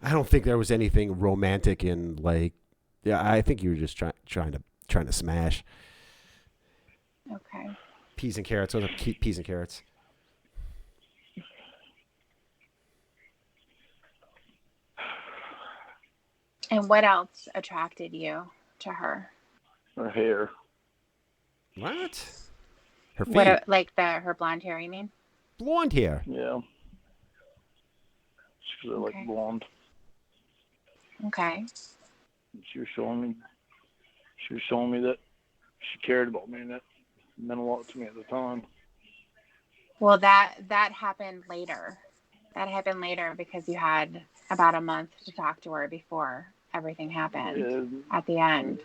I don't think there was anything romantic in like. Yeah, I think you were just trying to smash Okay. peas and carrots. Those are peas and carrots. And what else attracted you to her? Her hair. What? Her feet. What, like her blonde hair, you mean? Blonde hair. Yeah. She's Okay. like blonde. Okay. She was showing me that she cared about me, and that meant a lot to me at the time. Well, that happened later. That happened later because you had about a month to talk to her before everything happened at the end.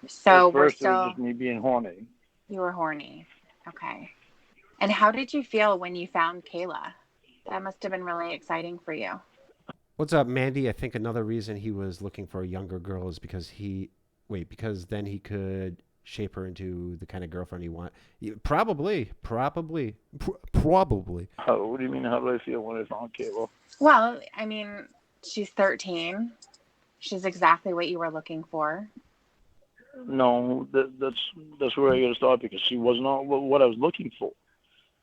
So At first, it was just me being horny. You were horny. Okay. And how did you feel when you found Kayla? That must have been really exciting for you. What's up, Mandy? I think another reason he was looking for a younger girl is because because then he could shape her into the kind of girlfriend he wants. Probably. What do you mean? How do I feel when I found Kayla? Well, I mean, she's 13. She's exactly what you were looking for. No, that's where I got to start, because she was not what I was looking for.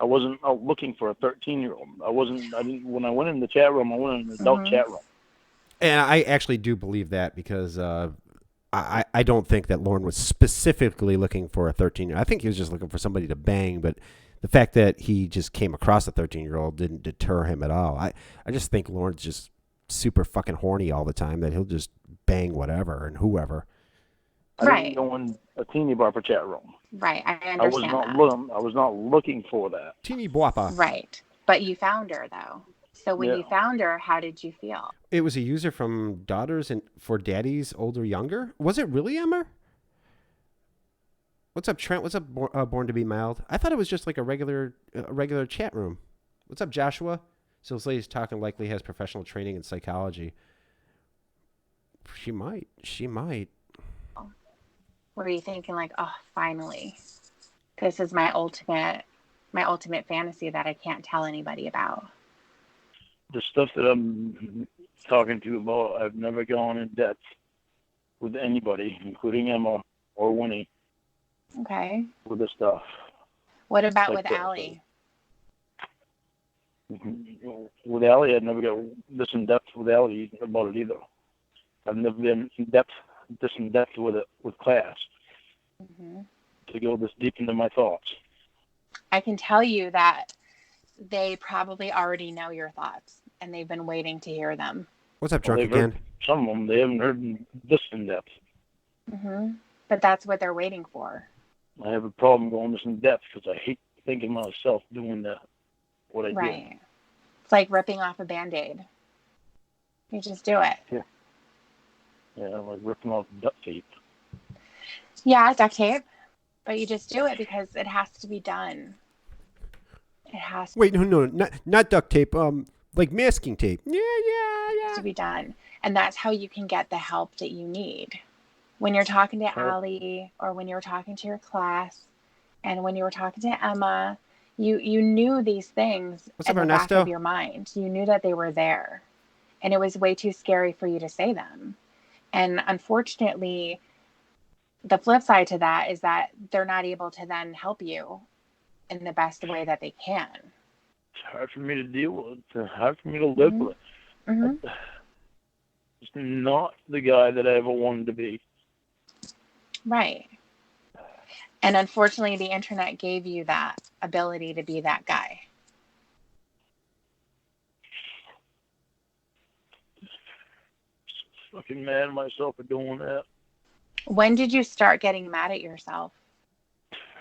I wasn't out looking for a 13-year-old. When I went in the chat room, I went in an adult chat room. And I actually do believe that because I don't think that Lauren was specifically looking for a 13-year-old. I think he was just looking for somebody to bang, but the fact that he just came across a 13-year-old didn't deter him at all. I just think Lauren's just super fucking horny all the time, that he'll just bang whatever and whoever. I didn't go in a teeny bopper chat room. Right, I understand I was not looking for that. Teeny bopper. Right, but you found her though. So when you found her, how did you feel? It was a user from Daughters and for Daddies Older Younger. Was it really Emmuh? What's up, Trent? What's up, Born to be Mild? I thought it was just like a regular chat room. What's up, Joshua? So this lady's talking likely has professional training in psychology. She might. Were you thinking like, oh, finally, this is my ultimate fantasy that I can't tell anybody about? The stuff that I'm talking to you about, I've never gone in depth with anybody, including Emma or Winnie. Okay. With this stuff. What about with Allie? With Allie, I'd never got this in depth with Allie about it either. I've never been this in depth with it with class to go this deep into my thoughts. I can tell you that they probably already know your thoughts, and they've been waiting to hear them. What's up, Drunk again? Some of them they haven't heard this in depth. But that's what they're waiting for. I have a problem going this in depth because I hate thinking myself doing what I did. Right. It's like ripping off a Band-Aid. You just do it. Yeah, like ripping off duct tape. Yeah, duct tape. But you just do it because it has to be done. It has to. Wait, no, not duct tape. Like masking tape. Yeah. To be done, and that's how you can get the help that you need. When you're talking to Allie, or when you were talking to your class, and when you were talking to Emma, you knew these things in the back of your mind. You knew that they were there, and it was way too scary for you to say them. And unfortunately, the flip side to that is that they're not able to then help you in the best way that they can. It's hard for me to deal with. It's hard for me to live with. It's not the guy that I ever wanted to be. Right. And unfortunately, the internet gave you that ability to be that guy. Fucking mad at myself for doing that. When did you start getting mad at yourself?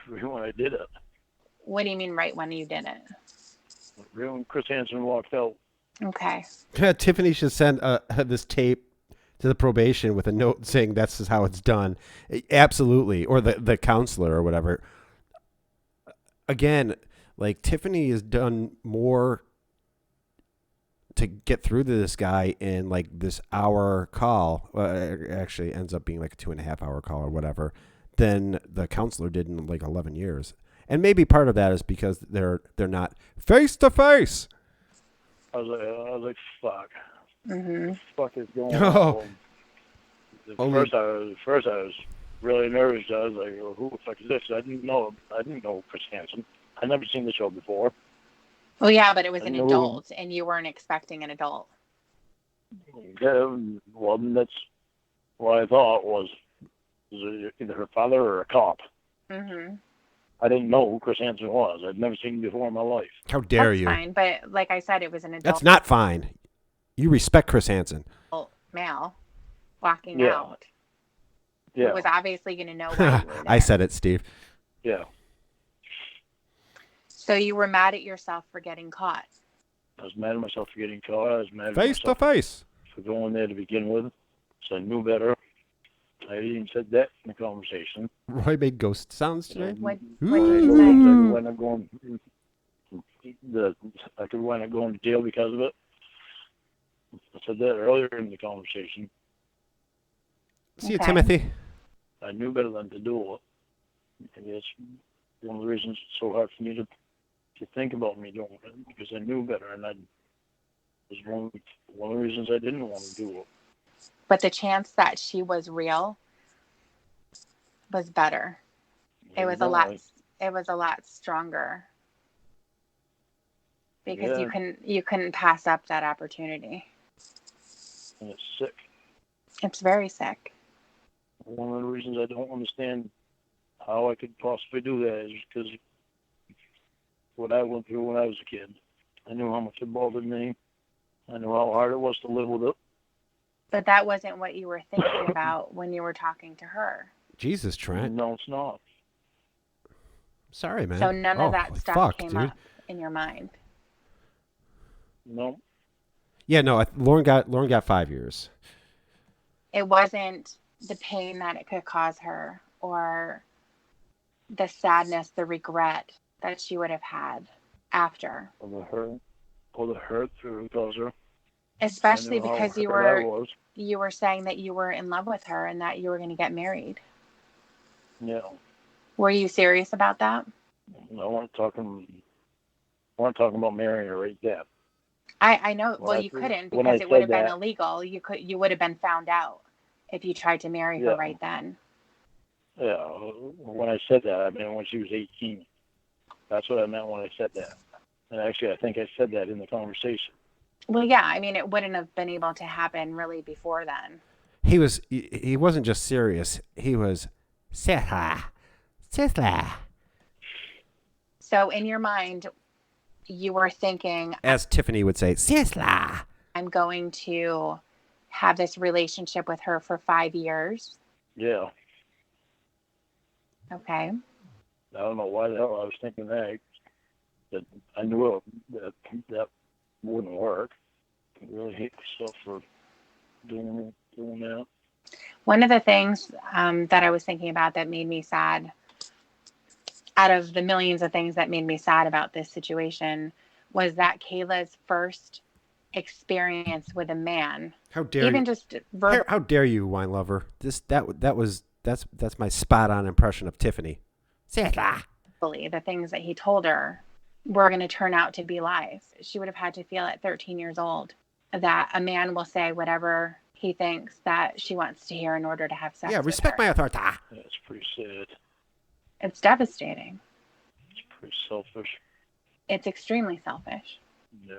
Right when I did it. What do you mean right when you did it? Right when Chris Hansen walked out. Okay. Tiffany should send this tape to the probation with a note saying that's how it's done. Absolutely. Or the counselor or whatever. Again, like Tiffany has done more to get through to this guy in like this hour call. It actually ends up being like a 2.5 hour call or whatever than the counselor did in like 11 years. And maybe part of that is because they're not face to face. I was like, fuck. Mm-hmm. What the fuck is going Oh. on? Only- First I was really nervous. I was like, well, who the fuck is this? I didn't know Chris Hansen. I'd never seen the show before. Well, yeah, but it was I an know- adult, and you weren't expecting an adult. Yeah, well, that's what I thought was either her father or a cop. Mm-hmm. I didn't know who Chris Hansen was. I'd never seen him before in my life. How dare That's you? fine, but like I said, it was an adult That's not fine. You respect Chris Hansen. male walking Yeah. out. Yeah, Who was obviously going to know why you were there. I said it, Steve. yeah. So you were mad at yourself for getting caught. I was mad at myself for getting caught. I was mad at Face to myself face. for going there to begin with. So I knew better. I even said that in the conversation. Roy made ghost sounds today. What Ooh. did I you could say? wind up going. I could wind up going to jail because of it. I said that earlier in the conversation. See you, Okay. Timothy. I knew better than to do it. And that's one of the reasons it's so hard for me to think about me doing it, because I knew better, and I was one of the reasons I didn't want to do it. But the chance that she was real was better. It was a lot. It was a lot stronger because Yeah. you couldn't pass up that opportunity. And it's sick. It's very sick. One of the reasons I don't understand how I could possibly do that is because what I went through when I was a kid. I knew how much it bothered me. I knew how hard it was to live with it. But that wasn't what you were thinking about when you were talking to her. Jesus, Trent. No, it's not. Sorry, man. So none of that holy stuff fuck, came dude. up in your mind. No. Yeah, no. Lauren got 5 years. It wasn't the pain that it could cause her or the sadness, the regret that she would have had after. Or the hurt through caused her. Especially I knew how because hurt I was. you were saying that you were in love with her and that you were going to get married. Yeah. Were you serious about that? I wasn't talking about marrying her right then. I know. When Well, I you said- couldn't when because I it would have said been that- illegal. You would have been found out if you tried to marry her Yeah. right then. Yeah. When I said that, I meant when she was 18. That's what I meant when I said that. And actually, I think I said that in the conversation. Well, yeah. I mean, it wouldn't have been able to happen really before then. He wasn't just serious. He was Sithla. So in your mind, you were thinking, As Tiffany would say, Sithla. I'm going to have this relationship with her for 5 years. Yeah. Okay. I don't know why the hell I was thinking that. That I knew that wouldn't work. I really hate myself for doing that. One of the things that I was thinking about that made me sad, out of the millions of things that made me sad about this situation, was that Kayla's first experience with a man, How dare even you? just verbally, How dare you, wine lover? That's my spot on impression of Tiffany. Sithla. the things that he told her were going to turn out to be lies. She would have had to feel at 13 years old that a man will say whatever he thinks that she wants to hear in order to have sex Yeah, with respect her. my authority. Yeah, it's pretty sad. It's devastating. It's pretty selfish. It's extremely selfish. Yeah.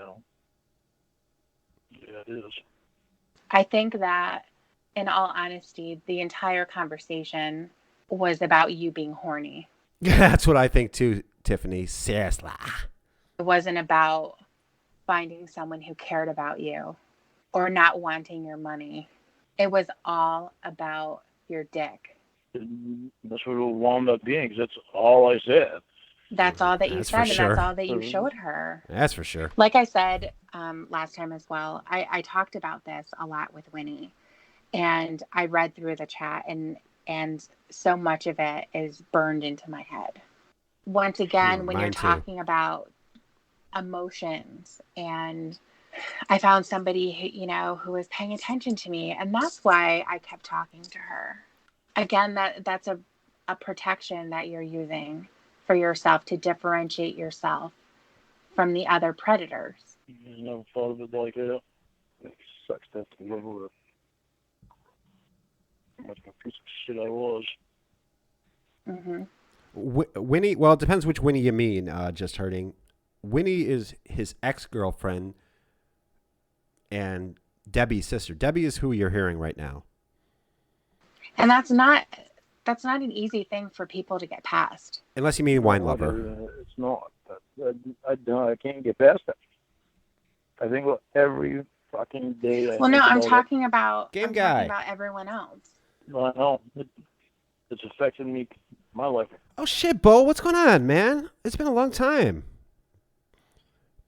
Yeah, it is. I think that, in all honesty, the entire conversation was about you being horny. That's what I think too, Tiffany. Sithla. It wasn't about finding someone who cared about you or not wanting your money. It was all about your dick. And that's what it wound up being, 'cause that's all I said. That's all that you That's said, for and sure. that's all that you showed her. That's for sure. Like I said last time as well, I talked about this a lot with Winnie, and I read through the chat, and so much of it is burned into my head. Once again, when you're Mine too. talking about emotions, and I found somebody who was paying attention to me, and that's why I kept talking to her. Again, that's a protection that you're using for yourself to differentiate yourself from the other predators. I never thought of it like that. It sucks to have to live with it. How much of a piece of shit I was. Mm-hmm. Winnie, well, it depends which Winnie you mean, just hurting. Winnie is his ex-girlfriend and Debbie's sister. Debbie is who you're hearing right now. And that's not an easy thing for people to get past. Unless you mean wine lover. It's not. I can't get past that. I think every fucking day. Well, no, I'm talking about Game guy. talking about everyone else. I know. It's affected me, my life. Oh shit, Bo, what's going on, man? It's been a long time.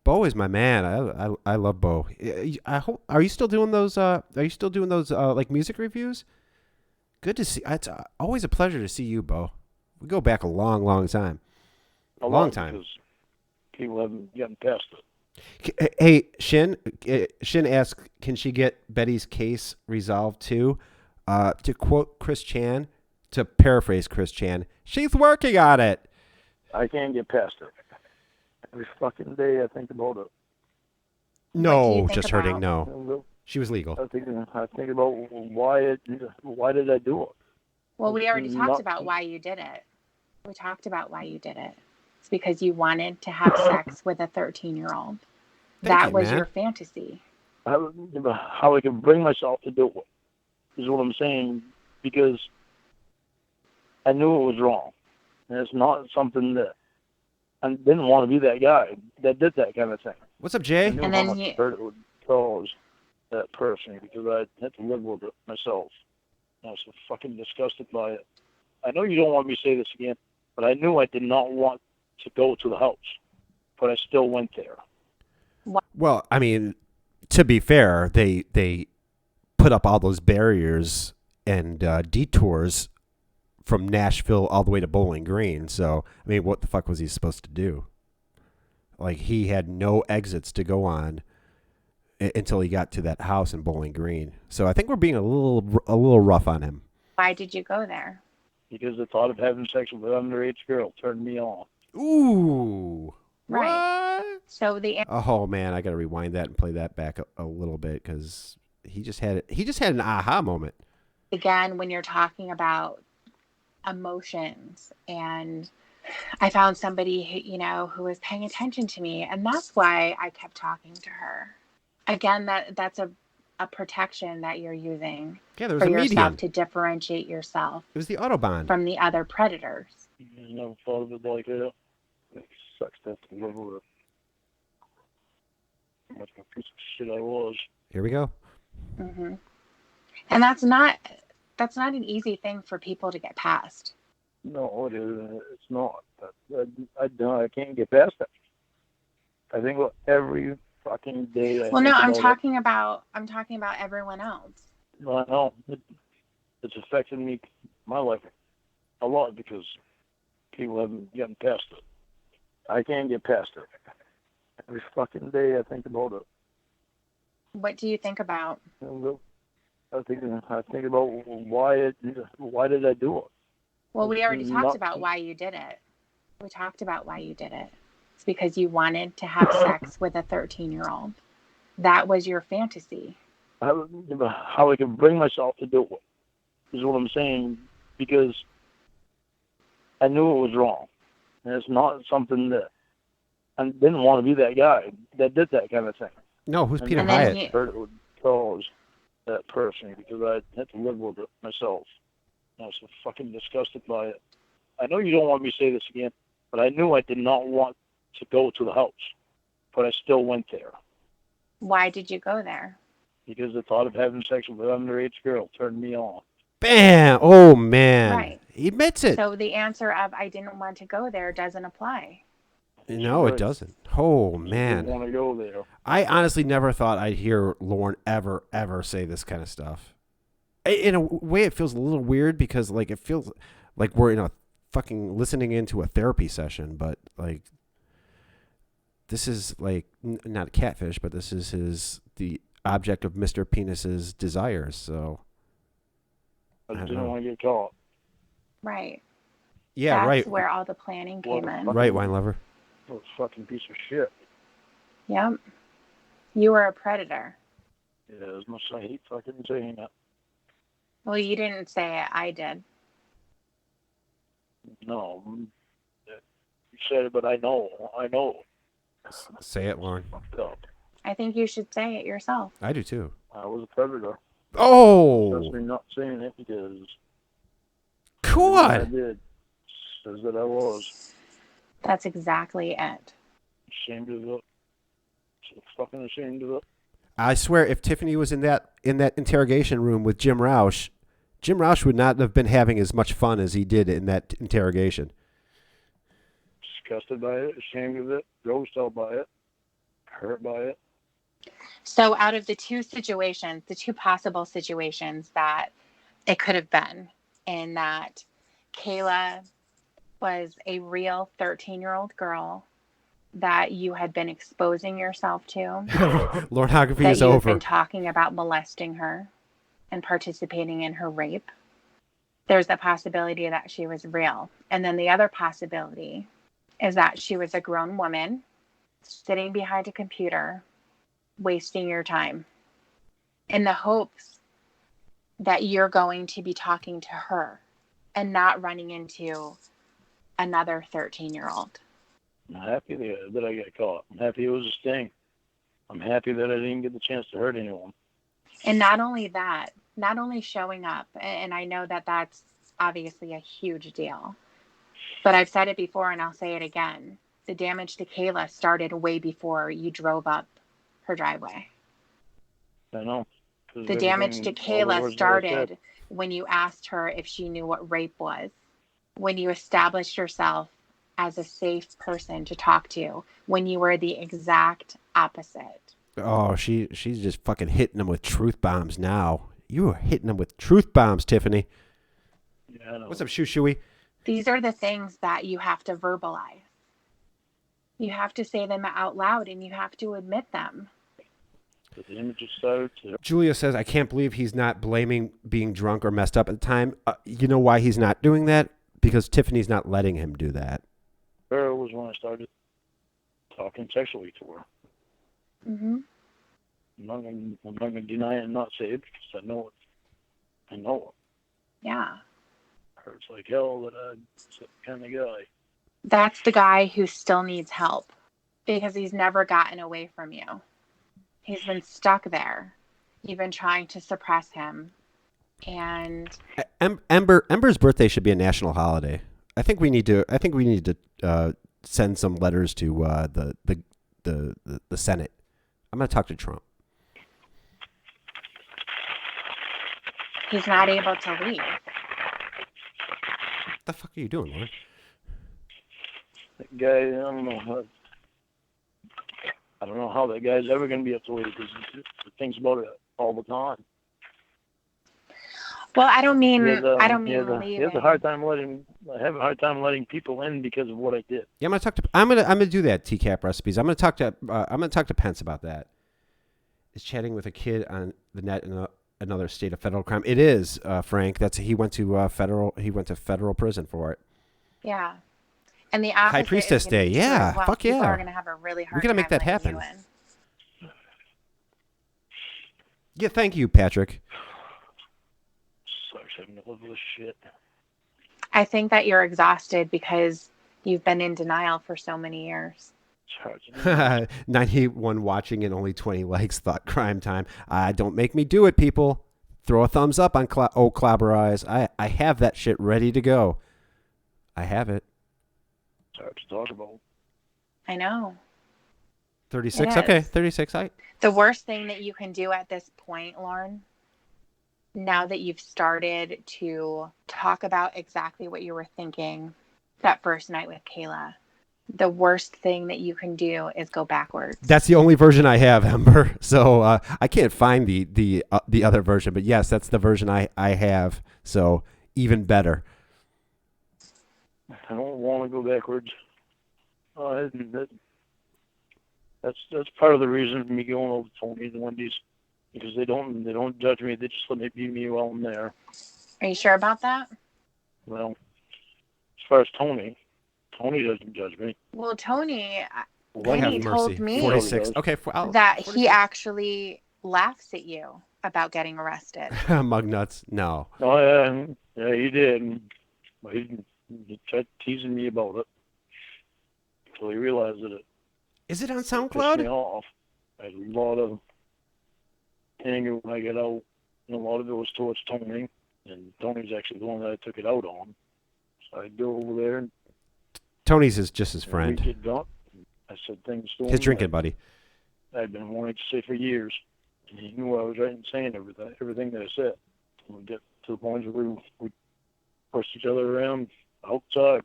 Bo is my man. I love Bo. I hope. Are you still doing those? Like music reviews? Good to see. It's always a pleasure to see you, Bo. We go back a long, long time. A long time. Because people haven't gotten past it. Hey, Shin. Shin asks, can she get Betty's case resolved too? To quote Chris Chan, to paraphrase Chris Chan, she's working on it. I can't get past it. Every fucking day I think about it. No, just hurting. No, she was legal. I think about why did I do it? Well, we already talked about why you did it. We talked about why you did it. It's because you wanted to have sex with a 13-year-old. That was your fantasy. How I can bring myself to do it is what I'm saying, because I knew it was wrong. And it's not something that I didn't want to be that guy that did that kind of thing. What's up, Jay? I knew how much hurt it would cause that person, because I had to live with it myself. I was so fucking disgusted by it. I know you don't want me to say this again, but I knew I did not want to go to the house, but I still went there. Well, I mean, to be fair, they put up all those barriers and detours from Nashville all the way to Bowling Green. So, I mean, what the fuck was he supposed to do? Like, he had no exits to go on until he got to that house in Bowling Green. So I think we're being a little rough on him. Why did you go there? Because the thought of having sex with an underage girl turned me on. Ooh. Right. What? So Oh man, I gotta rewind that and play that back a little bit, because he just had an aha moment. Again, when you're talking about emotions, and I found somebody who was paying attention to me, and that's why I kept talking to her. Again, that's a protection that you're using Yeah, there was for a yourself medium. to differentiate yourself. It was the Autobahn. From the other predators. I never thought of it like that. It sucks to have to live with it. How much of a piece of shit I was. Here we go. Mm-hmm. And that's not an easy thing for people to get past. No, it isn't. It's not. I can't get past that. I think every fucking day. Well, no, I'm talking about everyone else. I know. It's affected me, my life, a lot, because people haven't gotten past it. I can't get past it. Every fucking day I think about it. What do you think about? I think about why did I do it? Well, we already talked about why you did it. We talked about why you did it. It's because you wanted to have sex with a 13-year-old. That was your fantasy. How I can bring myself to do it is what I'm saying, because I knew it was wrong. And it's not something that I didn't want to be that guy that did that kind of thing. No, who's Peter And Hyatt? Hurt it would cause that person, because I had to live with it myself. I was so fucking disgusted by it. I know you don't want me to say this again, but I knew I did not want to go to the house, but I still went there. Why did you go there? Because the thought of having sex with an underage girl turned me on. Bam! Oh man, Right. He admits it. So the answer of I didn't want to go there doesn't apply. No, it doesn't. Oh, I man. didn't want to go there. I honestly never thought I'd hear Lauren ever say this kind of stuff. In a way, it feels a little weird because, like, it feels like we're in a fucking listening into a therapy session, but, like, this is, like, not a catfish, but this is the object of Mr. Penis's desires, so. I don't didn't know. want to get caught. Right. Yeah, That's right. where all the planning came in. Right, wine lover. What a fucking piece of shit. Yep. You were a predator. Yeah, as much as I hate fucking saying that. Well, you didn't say it. I did. No. You said it, but I know. Say it, Lauren. Fucked up. I think you should say it yourself. I do too. I was a predator. Oh! That's me not saying it because I Cawd! did. Says that I was. That's exactly it. Ashamed of it. So fucking ashamed of it. I swear, if Tiffany was in that interrogation room with Jim Roush would not have been having as much fun as he did in that interrogation. Disgusted by it, ashamed of it, grossed out by it, hurt by it. So out of the two possible situations that it could have been, in that Kayla was a real 13-year-old girl that you had been exposing yourself to, Lornography that is you had over. been talking about molesting her and participating in her rape. There's the possibility that she was real. And then the other possibility is that she was a grown woman sitting behind a computer, wasting your time in the hopes that you're going to be talking to her and not running into another 13-year-old. I'm happy that I got caught. I'm happy it was a sting. I'm happy that I didn't get the chance to hurt anyone. And not only that, not only showing up, and I know that that's obviously a huge deal, but I've said it before and I'll say it again. The damage to Kayla started way before you drove up her driveway. I know. The damage to Kayla started when you asked her if she knew what rape was, when you established yourself as a safe person to talk to, when you were the exact opposite. Oh, she's just fucking hitting them with truth bombs now. You are hitting them with truth bombs, Tiffany. Yeah, I know. What's up, Shoo Shooey? These are the things that you have to verbalize. You have to say them out loud and you have to admit them. The images started to... Julia says, I can't believe he's not blaming being drunk or messed up at the time. You know why he's not doing that? Because Tiffany's not letting him do that. Her was when I started talking sexually to her. Mm-hmm. I'm not going to deny it and not say it because I know it. I know it. Yeah. Hurts like hell that I'm that kind of guy. That's the guy who still needs help because he's never gotten away from you. He's been stuck there. You've been trying to suppress him. And Ember's birthday should be a national holiday. I think we need to send some letters to the Senate. I'm going to talk to Trump. he's not able to leave. What the fuck are you doing, Lauren? That guy, I don't know how that guy's ever going to be able to leave because he thinks about it all the time. Well, I don't mean He leaving. has a hard time letting people in because of what I did. Yeah, I'm gonna do that. TCAP recipes. I'm gonna talk to Pence about that. Is chatting with a kid on the net in another state of federal crime? It is, Frank. He went to federal prison for it. Yeah. And the opposite High Priestess is gonna Day. be true Yeah, as well. fuck People yeah. are going to have a really hard We gotta time make that letting happen. you in. Yeah, thank you, Patrick. Sucks having to live with this shit. I think that you're exhausted because you've been in denial for so many years. It's hard. 91 watching and only 20 likes. Thought crime time. Don't make me do it, people. Throw a thumbs up on Clobber Eyes. I have that shit ready to go. I have it. It's hard to talk about. I know. 36. It Okay, is. 36. The worst thing that you can do at this point, Lauren, now that you've started to talk about exactly what you were thinking that first night with Kayla, the worst thing that you can do is go backwards. That's the only version I have, Ember. So I can't find the other version. But yes, that's the version I have. So even better. I don't want to go backwards. That's part of the reason for me going over to Tony and Wendy's, because they don't judge me. They just let me be me while I'm there. Are you sure about that? Well, as far as Tony doesn't judge me. Well, Tony Lord have told mercy. me 46. Okay, that 46. he actually laughs at you about getting arrested. Mug nuts. No. Oh yeah, he did. But he tried teasing me about it until he realized that it Is it on pissed me SoundCloud? off. I had a lot of anger when I got out, and a lot of it was towards Tony, and Tony's actually the one that I took it out on. So I'd go over there and Tony's is just his we'd friend. get drunk. I said things to him His drinking buddy. I'd been wanting to say for years, and he knew I was right in saying everything that I said. We'd get to the point where we pushed each other around outside,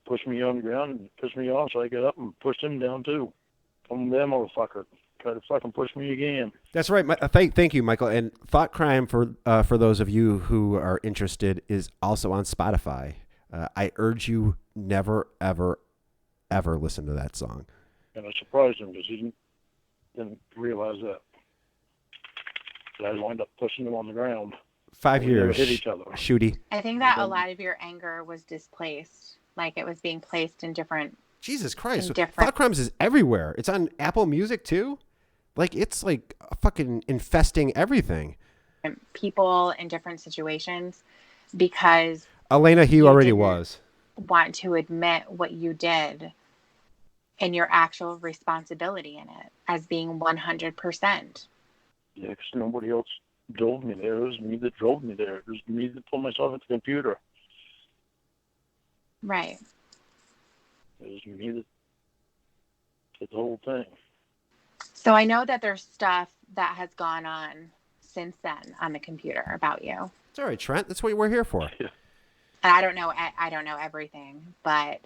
pushed me on the ground, and pissed me off, so I got up and pushed him down too. Come there, motherfucker. Try to fucking push me again. That's right. Thank you, Michael. And Thought Crime, for those of you who are interested, is also on Spotify. I urge you never, ever, ever listen to that song. And I surprised him because he didn't realize that. But I wound up pushing him on the ground. 5 We never years. hit each other. Shooty. I think that a lot of your anger was displaced. Like it was being placed in different... Jesus Christ. Different. Thought Crimes is everywhere. It's on Apple Music, too. Like, it's like fucking infesting everything. people in different situations because Elena, he You already didn't. was. want to admit what you did and your actual responsibility in it as being 100%. Yeah, because nobody else drove me there. It was me that drove me there. It was me that put myself at the computer. Right. It was me that did the whole thing. So I know that there's stuff that has gone on since then on the computer about you. It's all right, Trent. That's what we're here for. And I don't know everything, but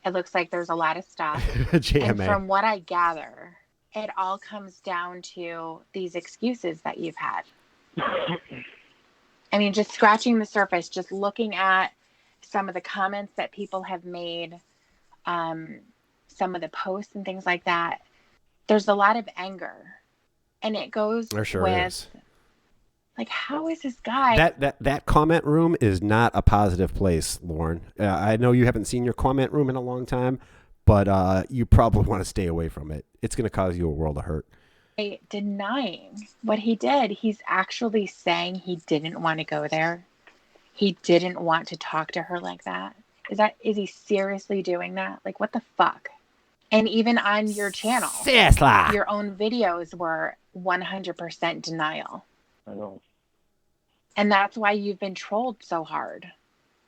it looks like there's a lot of stuff. And JMA. from what I gather, it all comes down to these excuses that you've had. I mean, just scratching the surface, just looking at some of the comments that people have made, some of the posts and things like that, there's a lot of anger. And it goes There sure with, is. like, how is this guy? That comment room is not a positive place, Lauren. I know you haven't seen your comment room in a long time, but you probably want to stay away from it. It's going to cause you a world of hurt. Denying what he did. He's actually saying he didn't want to go there. He didn't want to talk to her like that. Is he seriously doing that? Like, what the fuck? And even on your channel, Seriously. your own videos were 100% denial. I know. And that's why you've been trolled so hard.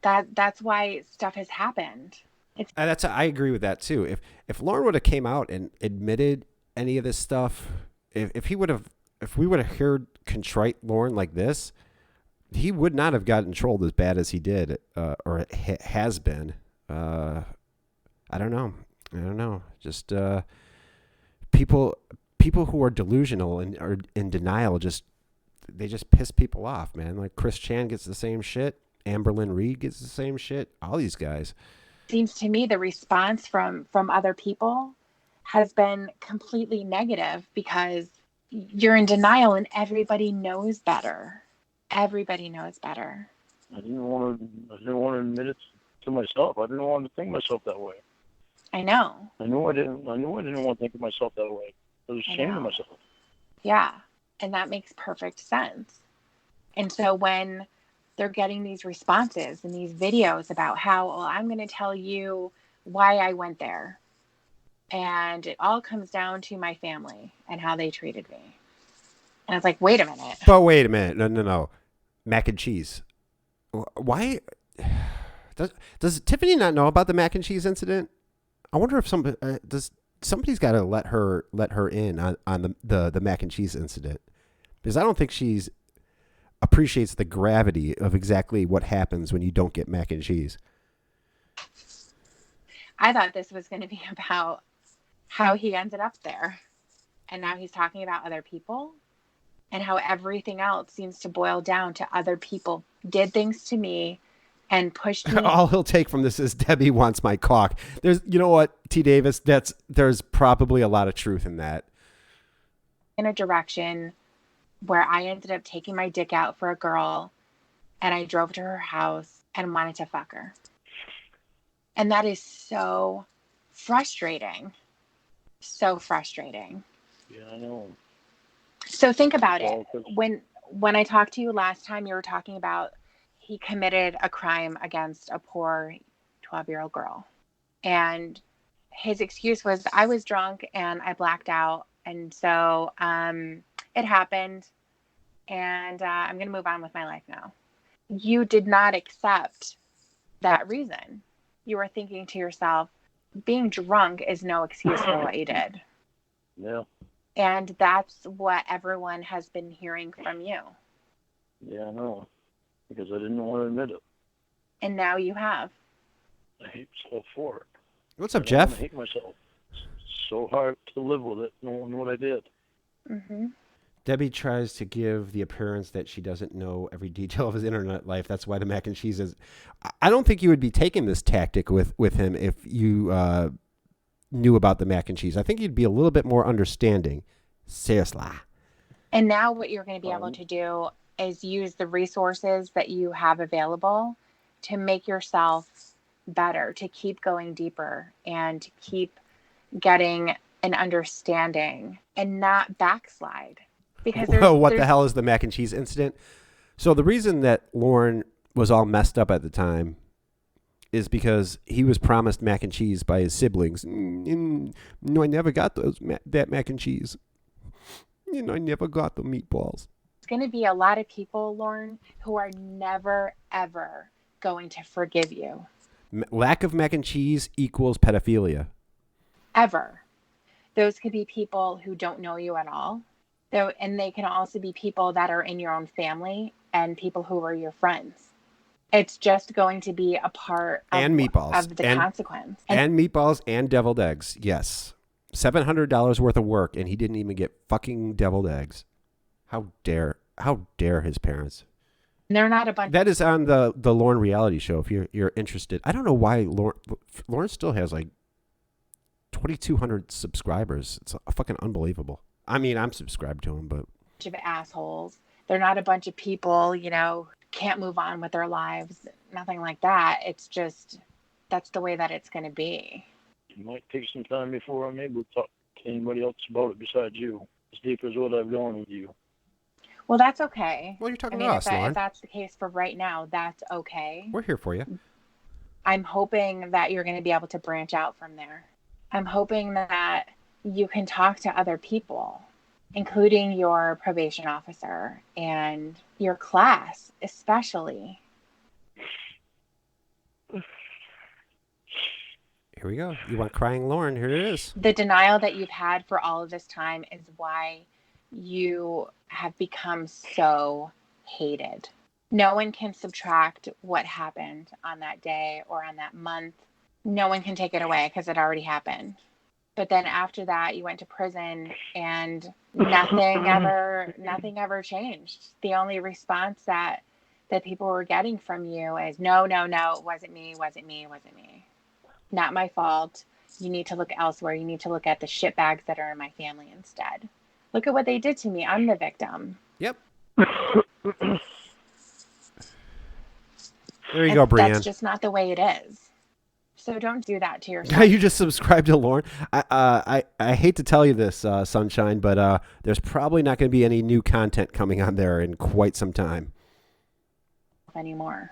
That's why stuff has happened. I agree with that too. If Lauren would have came out and admitted any of this stuff, if we would have heard contrite Lauren like this, he would not have gotten trolled as bad as he did, or has been. I don't know. Just people who are delusional and are in denial they just piss people off, man. Like Chris Chan gets the same shit. Amberlynn Reed gets the same shit. All these guys. Seems to me the response from other people has been completely negative because you're in denial and everybody knows better. Everybody knows better. I didn't want to admit it to myself. I didn't want to think myself that way. I know. I knew I didn't want to think of myself that way. I was ashamed of myself. Yeah. And that makes perfect sense. And so when they're getting these responses and these videos about how, well, I'm going to tell you why I went there. And it all comes down to my family and how they treated me. And I was like, wait a minute. But wait a minute. No. Mac and cheese. Why? Does Tiffany not know about the mac and cheese incident? I wonder if somebody's got to let her in on the mac and cheese incident, because I don't think she's appreciates the gravity of exactly what happens when you don't get mac and cheese. I thought this was going to be about how he ended up there. And now he's talking about other people and how everything else seems to boil down to other people did things to me and pushed me All he'll take from this is Debbie wants my cock. You know what, T. Davis? There's probably a lot of truth in that. in a direction where I ended up taking my dick out for a girl, and I drove to her house and wanted to fuck her. And that is so frustrating. So frustrating. Yeah, I know. So think about it. When I talked to you last time, you were talking about he committed a crime against a poor 12-year-old girl. And his excuse was, I was drunk and I blacked out. And so it happened. And I'm going to move on with my life now. You did not accept that reason. You were thinking to yourself, being drunk is no excuse for what you did. Yeah. And that's what everyone has been hearing from you. Yeah, I know. Because I didn't want to admit it. And now you have. I hate myself for it. What's up, I Jeff? hate myself. It's so hard to live with it, knowing what I did. Mm-hmm. Debbie tries to give the appearance that she doesn't know every detail of his internet life. That's why the mac and cheese is. I don't think you would be taking this tactic with him if you knew about the mac and cheese. I think you'd be a little bit more understanding. Seriously. And now what you're going to be able to do is use the resources that you have available to make yourself better, to keep going deeper and to keep getting an understanding and not backslide. Because what the hell is the mac and cheese incident? So the reason that Lauren was all messed up at the time is because he was promised mac and cheese by his siblings. No, I never got that mac and cheese. I never got the meatballs. There's going to be a lot of people, Lauren, who are never, ever going to forgive you. Lack of mac and cheese equals pedophilia. Ever. Those could be people who don't know you at all. And they can also be people that are in your own family and people who are your friends. It's just going to be a part of, and meatballs. Of the consequence. And meatballs and deviled eggs. Yes. $700 worth of work, and he didn't even get fucking deviled eggs. How dare his parents? They're not a bunch. That is on the Lauren reality show. If you're interested, I don't know why Lauren still has like 2,200 subscribers. It's fucking unbelievable. I mean, I'm subscribed to him, but bunch of assholes. They're not a bunch of people, can't move on with their lives. Nothing like that. It's just that's the way that it's going to be. It might take some time before I'm able to talk to anybody else about it besides you. As deep as what I've gone with you. Well, that's okay. Well, you're talking to us, Lauren. If that's the case for right now, that's okay. We're here for you. I'm hoping that you're going to be able to branch out from there. I'm hoping that you can talk to other people, including your probation officer and your class, especially. Here we go. You want crying Lauren? Here it is. The denial that you've had for all of this time is why you have become so hated. No one can subtract what happened on that day or on that month. No one can take it away because it already happened. But then after that, you went to prison and nothing ever changed. The only response that people were getting from you is, no, it wasn't me. Not my fault. You need to look elsewhere. You need to look at the shitbags that are in my family instead. Look at what they did to me. I'm the victim. Yep. There you go, Brianne. That's just not the way it is. So don't do that to yourself. You just subscribed to Lauren. I hate to tell you this, Sunshine, but there's probably not going to be any new content coming on there in quite some time. Anymore.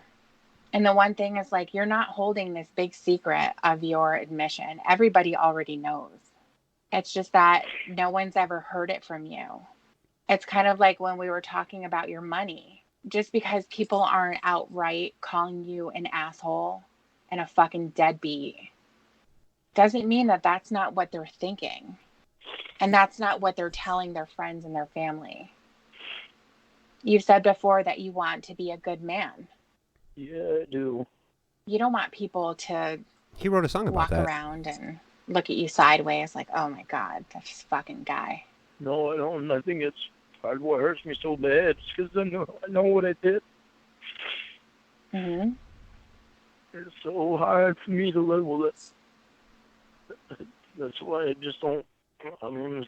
And the one thing is, you're not holding this big secret of your admission. Everybody already knows. It's just that no one's ever heard it from you. It's kind of like when we were talking about your money. Just because people aren't outright calling you an asshole and a fucking deadbeat doesn't mean that that's not what they're thinking. And that's not what they're telling their friends and their family. You've said before that you want to be a good man. Yeah, I do. You don't want people to He wrote a song about walk that. around and look at you sideways like, oh my God, this fucking guy. No, I don't. I think it's part of what hurts me so bad. It's because I know what I did. Mm-hmm. It's so hard for me to live with it. That's why I just don't. I mean,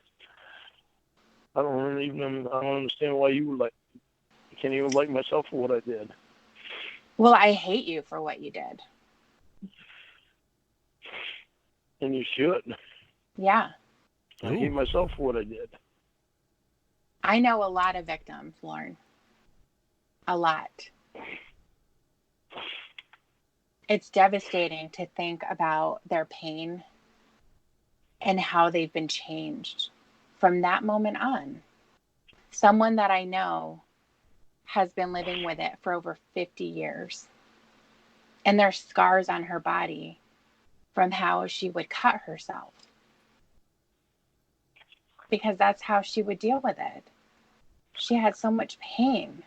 I don't understand why I can't even like myself for what I did. Well, I hate you for what you did. And you should. Yeah. I hate myself for what I did. I know a lot of victims, Lauren. A lot. It's devastating to think about their pain and how they've been changed from that moment on. Someone that I know has been living with it for over 50 years. And there's scars on her body from how she would cut herself. Because that's how she would deal with it. She had so much pain.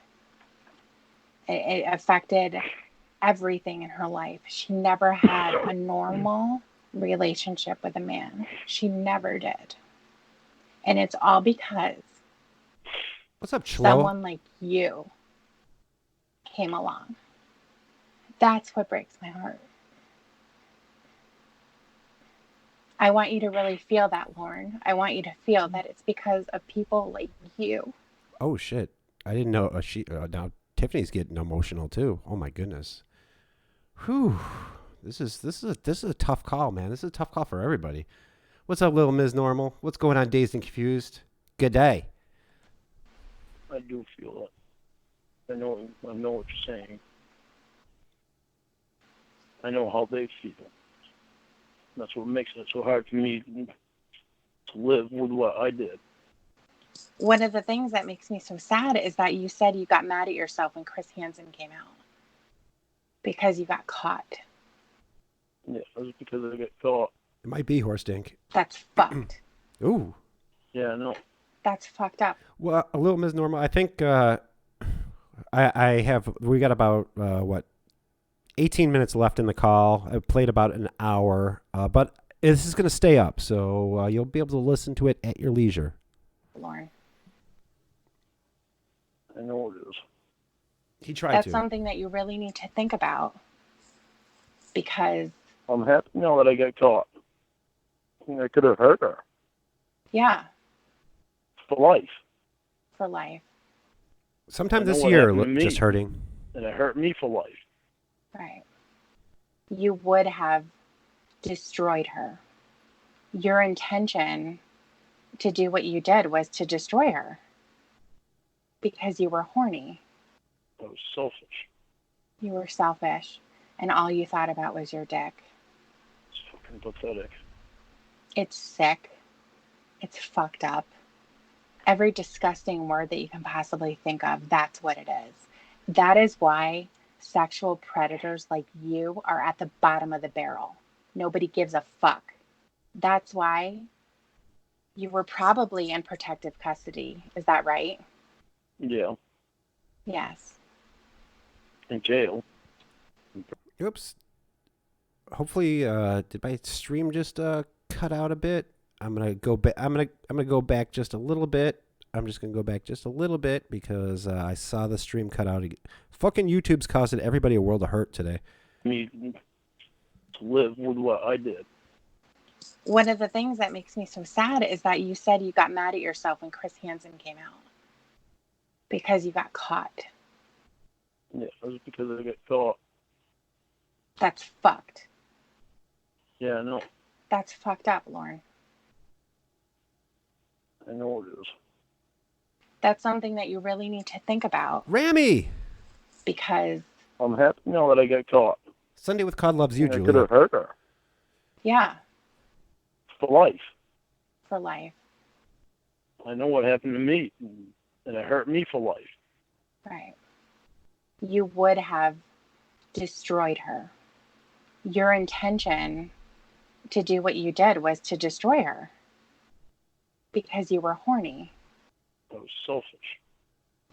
It affected everything in her life. She never had a normal relationship with a man. She never did. And it's all because What's up, Chlo? someone like you came along. That's what breaks my heart. I want you to really feel that, Lauren. I want you to feel that it's because of people like you. Oh shit! I didn't know. Now Tiffany's getting emotional too. Oh my goodness. Whew. This is a tough call, man. This is a tough call for everybody. What's up, little Ms. Normal? What's going on, Dazed and Confused? Good day. I do feel it. I know what you're saying. I know how they feel. That's what makes it so hard for me to live with what I did. One of the things that makes me so sad is that you said you got mad at yourself when Chris Hansen came out because you got caught. Yeah, it was because I got caught. It might be horse dink. That's fucked. Ooh. Yeah, I know. That's fucked up. Well, a little Ms. Normal. I think we got about 18 minutes left in the call. I played about an hour, but this is going to stay up, so you'll be able to listen to it at your leisure. Lauren. I know it is. He tried That's to. something that you really need to think about because... I'm happy now that I got caught. I could have hurt her. Yeah. For life. For life. Sometime this year, just hurting. And it hurt me for life. Right. You would have destroyed her. Your intention to do what you did was to destroy her because you were horny. I was selfish. You were selfish, and all you thought about was your dick. It's fucking pathetic. It's sick. It's fucked up. Every disgusting word that you can possibly think of, that's what it is. That is why sexual predators like you are at the bottom of the barrel. Nobody gives a fuck. That's why you were probably in protective custody. Is that right? Yeah. Yes. In jail. Oops. Hopefully, did my stream just cut out a bit? I'm gonna go back. I'm gonna go back just a little bit. I'm just gonna go back just a little bit because I saw the stream cut out again. Fucking YouTube's causing everybody a world of hurt today. Me to live with what I did. One of the things that makes me so sad is that you said you got mad at yourself when Chris Hansen came out because you got caught. Yeah, it was because I got caught. That's fucked. Yeah, I know. That's fucked up, Lauren. I know it is. That's something that you really need to think about. Rami! Because... I'm happy now that I got caught. Sunday with Cawd loves you, I Julie. could have hurt her. Yeah. For life. For life. I know what happened to me, and it hurt me for life. Right. You would have destroyed her. Your intention to do what you did was to destroy her because you were horny. I was selfish.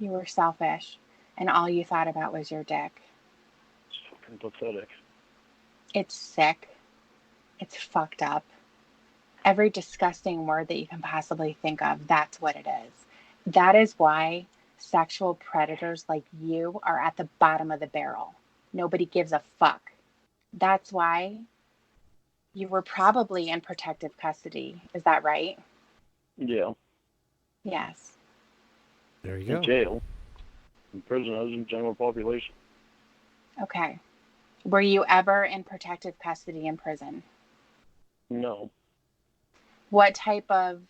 You were selfish, and all you thought about was your dick. It's fucking pathetic. It's sick. It's fucked up. Every disgusting word that you can possibly think of, that's what it is. That is why sexual predators like you are at the bottom of the barrel. Nobody gives a fuck. That's why you were probably in protective custody. Is that right? Yeah. Yes. There you In go. jail. In prison as in general population. Okay. Were you ever in protective custody in prison? No. What type of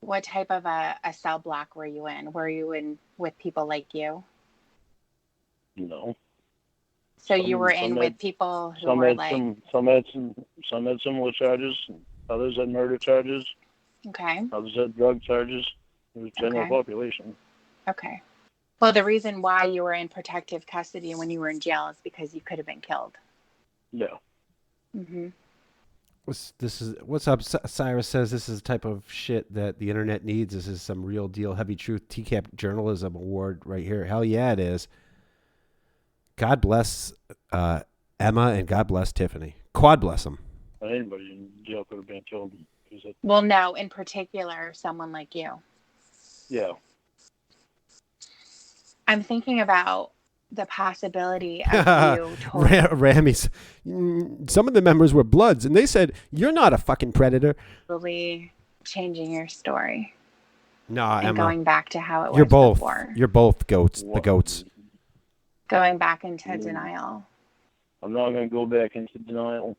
a cell block were you in? Were you in with people like you? No. So you were in with people who were like, some had similar charges, others had murder charges, okay, others had drug charges. It was general Okay. population. Okay. Well, the reason why you were in protective custody when you were in jail is because you could have been killed. Yeah. Mm-hmm. What's up? Cyrus says this is the type of shit that the internet needs. This is some real deal heavy truth TCAP journalism award right here. Hell yeah, it is. God bless Emmuh and God bless Tiffany. Quad bless them. Anybody in jail could have been killed. Well, no, in particular, someone like you. Yeah. I'm thinking about the possibility of you Rammies. Some of the members were Bloods, and they said, you're not a fucking predator. totally changing your story. Nah, and Emma. Going back to how it You're was both. before. You're both goats. The goats. Going back into denial. I'm not going to go back into denial.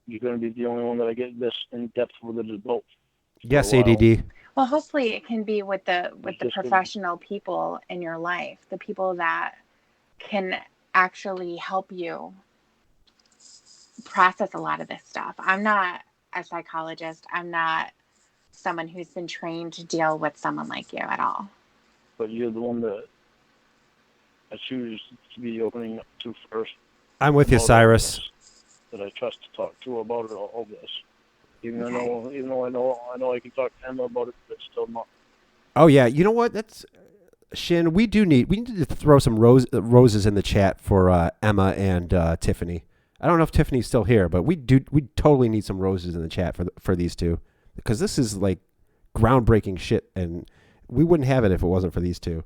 You're going to be the only one that I get this in depth with it as both. Yes, ADD. Well, hopefully it can be with the professional people in your life, the people that can actually help you process a lot of this stuff. I'm not a psychologist. I'm not someone who's been trained to deal with someone like you at all. But you're the one that I choose to be opening up to first. I'm with you, Cyrus. That I trust to talk to about all this. Even though I know I can talk to Emma about it, but still not. Oh yeah, you know what? That's Shin. We need to throw some roses in the chat for Emma and Tiffany. I don't know if Tiffany's still here, but we totally need some roses in the chat for these two, because this is like groundbreaking shit, and we wouldn't have it if it wasn't for these two.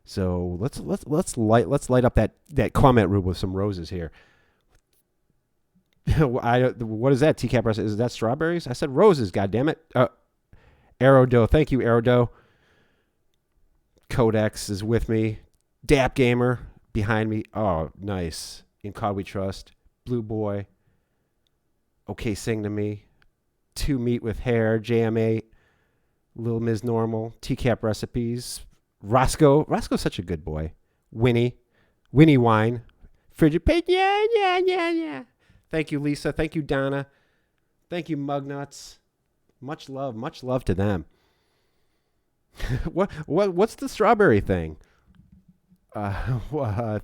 So let's light up that comment room with some roses here. What is that, TCAP? Is that strawberries? I said roses, goddammit. Aerodo, thank you, Aerodo. Codex is with me. Dap Gamer behind me. Oh, nice. In Cawd We Trust. Blue Boy. Okay, Sing to Me. Two Meat with Hair. JM8. Lil Ms. Normal. TCAP Recipes. Roscoe's such a good boy. Winnie Wine. Frigid Pig. Yeah. Thank you, Lisa. Thank you, Donna. Thank you, Mugnuts. Much love to them. What's the strawberry thing? NCA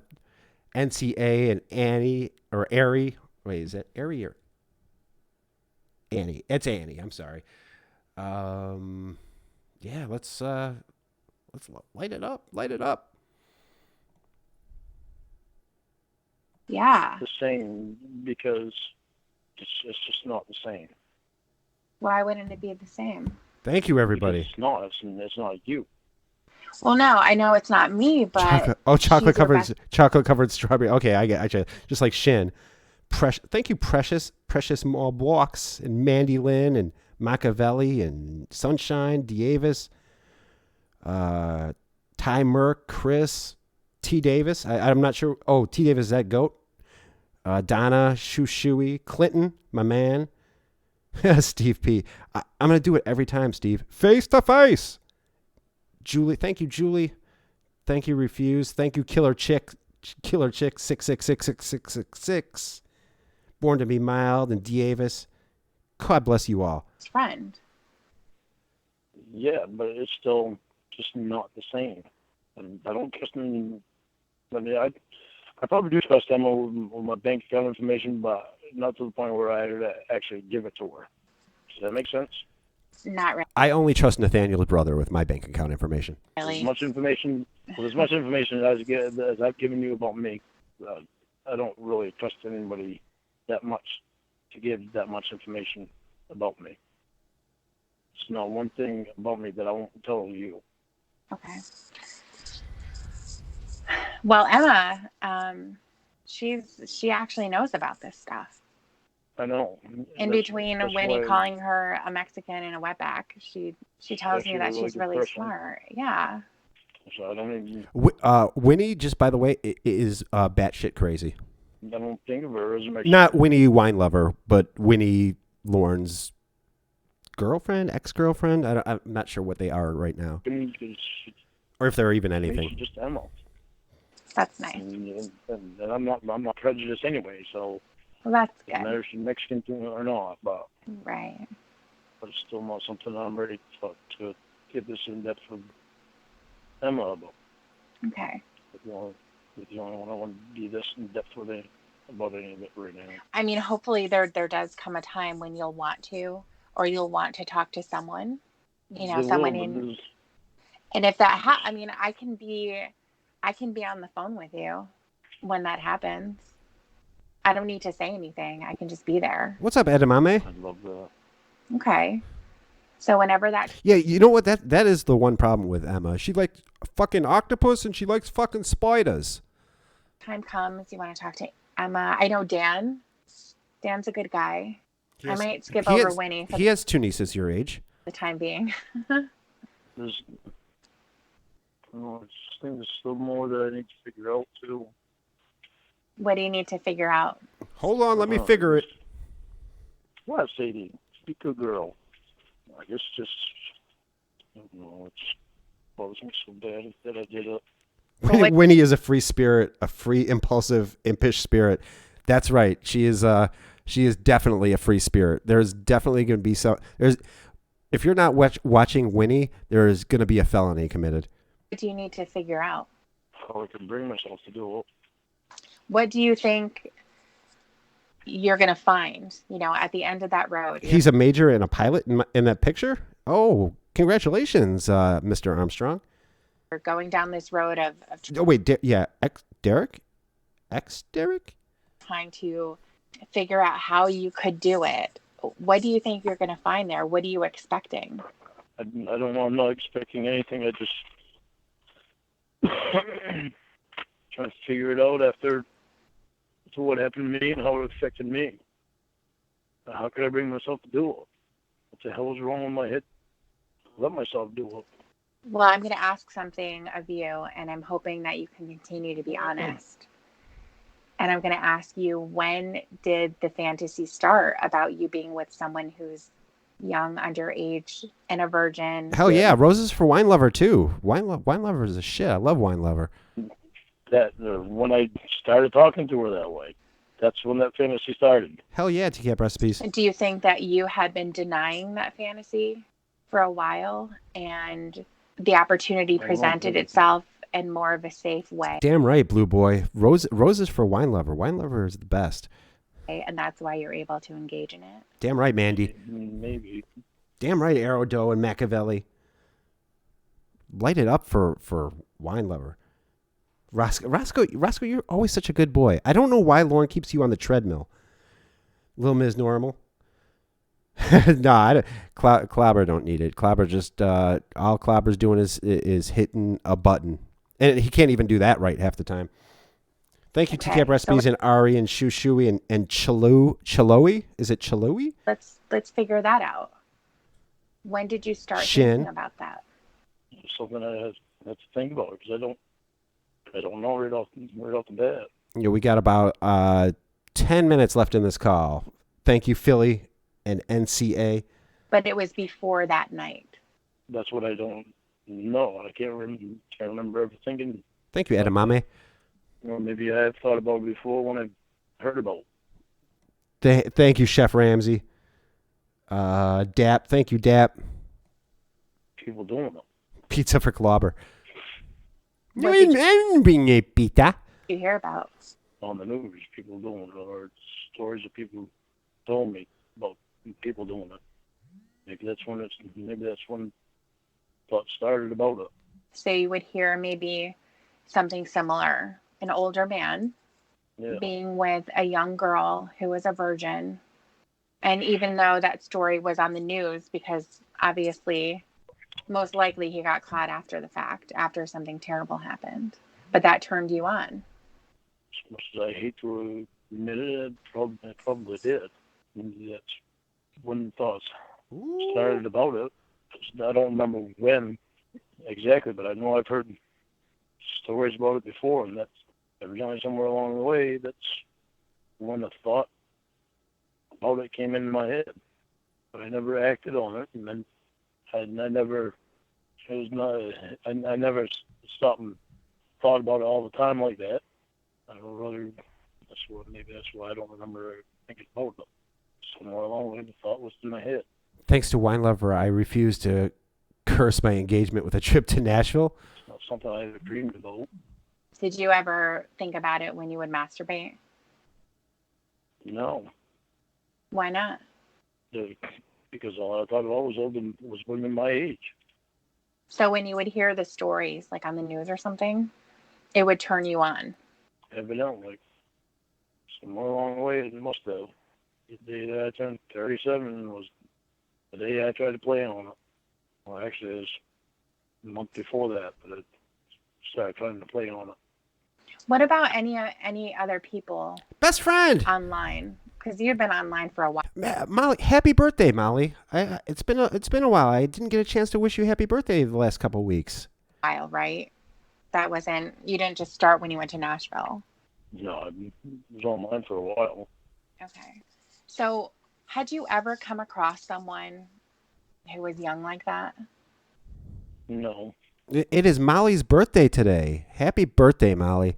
and Annie or Ari. Wait, is it Ari or Annie? It's Annie. I'm sorry. Yeah, let's light it up. Light it up. Yeah. The same, because it's just not the same. Why wouldn't it be the same? Thank you, everybody. Because it's not you. Well, no, I know it's not me, but chocolate covered strawberry. Okay, I get you. Just like Shin. Thank you, Precious Mall Blocks and Mandy Lynn and Machiavelli and Sunshine Dievis, Ty Merck, Chris, T Davis. I'm not sure. Oh, T Davis, is that goat? Donna Shushui, Clinton, my man. Steve P. I'm gonna do it every time, Steve. Face to face. Julie, thank you, Julie. Thank you, Refuse. Thank you, Killer Chick 6666666. Born to be Mild and Dievis. God bless you all. Friend. Yeah, but it's still just not the same. And I don't trust them. I mean, I probably do trust Emma with my bank account information, but not to the point where I actually give it to her. Does that make sense? Not I only trust Nathaniel's brother with my bank account information. really. As much information as I've given you about me, I don't really trust anybody that much to give that much information about me. It's not one thing about me that I won't tell you. Okay. Well, Emma, she actually knows about this stuff. I know. In between Winnie calling her a Mexican and a wetback, she tells me that she's really smart. Yeah. So I don't even. Winnie, just by the way, is batshit crazy. I don't think of her as a Mexican. Not Winnie Wine Lover, but Winnie Lauren's girlfriend, ex-girlfriend. I'm not sure what they are right now, or if they're even anything. She's just Emmuh. That's nice. And I'm not prejudiced anyway, so. Well, that's It doesn't good. matter if she's Mexican or not, but Right. it's still not something I'm ready to give this in depth with Emma about. Okay. If you only want to be this in depth with it about any of it right now. I mean, hopefully there does come a time when you'll want to, or you'll want to talk to someone, someone in. And if that, I mean, I can be on the phone with you when that happens. I don't need to say anything. I can just be there. What's up, edamame? I'd love that. Okay. So whenever that. Yeah, you know what? That is the one problem with Emma. She likes fucking octopus and she likes fucking spiders. Time comes, you want to talk to Emma. I know Dan. Dan's a good guy. I might skip over Winnie for he has two nieces your age. the time being. There's, I think there's still more that I need to figure out too. What do you need to figure out? Hold on, let me figure it. What, Sadie? Be a good girl. I guess just, I don't know, it bothers me so bad that I did it. Winnie is a free spirit, a free, impulsive, impish spirit. That's right. She is definitely a free spirit. There's definitely going to be if you're not watching Winnie, there is going to be a felony committed. What do you need to figure out? How I can bring myself to do it. What do you think you're going to find, at the end of that road? He's a major and a pilot in that picture? Oh, congratulations, Mr. Armstrong. You're going down this road of Oh, wait. Derek? Ex-Derek? trying to figure out how you could do it. What do you think you're going to find there? What are you expecting? I don't know. I'm not expecting anything. I just trying to figure it out after what happened to me and how it affected me. How could I bring myself to do it? What the hell is wrong with my head? Let myself do it. Well, I'm going to ask something of you, and I'm hoping that you can continue to be honest. And I'm going to ask you, when did the fantasy start about you being with someone who's young, underage, and a virgin? Hell yeah. Roses for Wine Lover, too. Wine Lover is a shit. I love Wine Lover. That when I started talking to her that way, that's when that fantasy started. Hell yeah, TCAP recipes. Do you think that you had been denying that fantasy for a while, and the opportunity presented itself in more of a safe way? Damn right, Blue Boy. Roses for Wine Lover. Wine Lover is the best. And that's why you're able to engage in it? Damn right, Mandy. Maybe. Damn right, Aerodoe and Machiavelli. Light it up for Wine Lover. Roscoe, you're always such a good boy. I don't know why Lauren keeps you on the treadmill. Little Ms. Normal. No, Clobber don't need it. Clobber just all Clobber's doing is hitting a button, and he can't even do that right half the time. Thank you, TCAP recipes, and Ari and Shushui and Chiloe. Is it Chiloe? Let's figure that out. When did you start thinking about that? It's something I have to think about because I don't know right off the bat. Yeah, we got about 10 minutes left in this call. Thank you, Philly and NCA. But it was before that night. That's what I don't know. I can't remember ever thinking. Thank you, Edamame. Or maybe I have thought about it before when I heard about it. Thank you, Chef Ramsay. Dap. Thank you, Dap. People doing it. Pizza for Clobber. What did you Pizza. hear about? On the news, people doing it, or stories of people told me about people doing it. maybe that's when thought started about it. So you would hear maybe something similar, an older man Yeah. being with a young girl who was a virgin. And even though that story was on the news, because obviously, most likely he got caught after the fact, after something terrible happened. But that turned you on. As much as I hate to admit it, I probably did. And that's when thoughts started about it. I don't remember when exactly, but I know I've heard stories about it before, and that's evidently somewhere along the way, that's when the thought about it came into my head. But I never acted on it, and then I never stopped and thought about it all the time like that. I don't really. Maybe that's why I don't remember thinking about it. Somewhere along the way, the thought was in my head. Thanks to Wine Lover, I refuse to curse my engagement with a trip to Nashville. It's not something I ever dreamed about. Did you ever think about it when you would masturbate? No. Why not? Because all I thought about was women my age. So when you would hear the stories, like on the news or something, it would turn you on. Evidently. Somewhere along the way, it must have. The day that I turned 37 was the day I tried to play on it. Well, actually, it was a month before that, but I started trying to play on it. What about any other people Best friend online? Because you've been online for a while. Molly, happy birthday, Molly. It's been a while. I didn't get a chance to wish you happy birthday the last couple of weeks. Right? You didn't just start when you went to Nashville. No, I was online for a while. Okay. So had you ever come across someone who was young like that? No. It is Molly's birthday today. Happy birthday, Molly.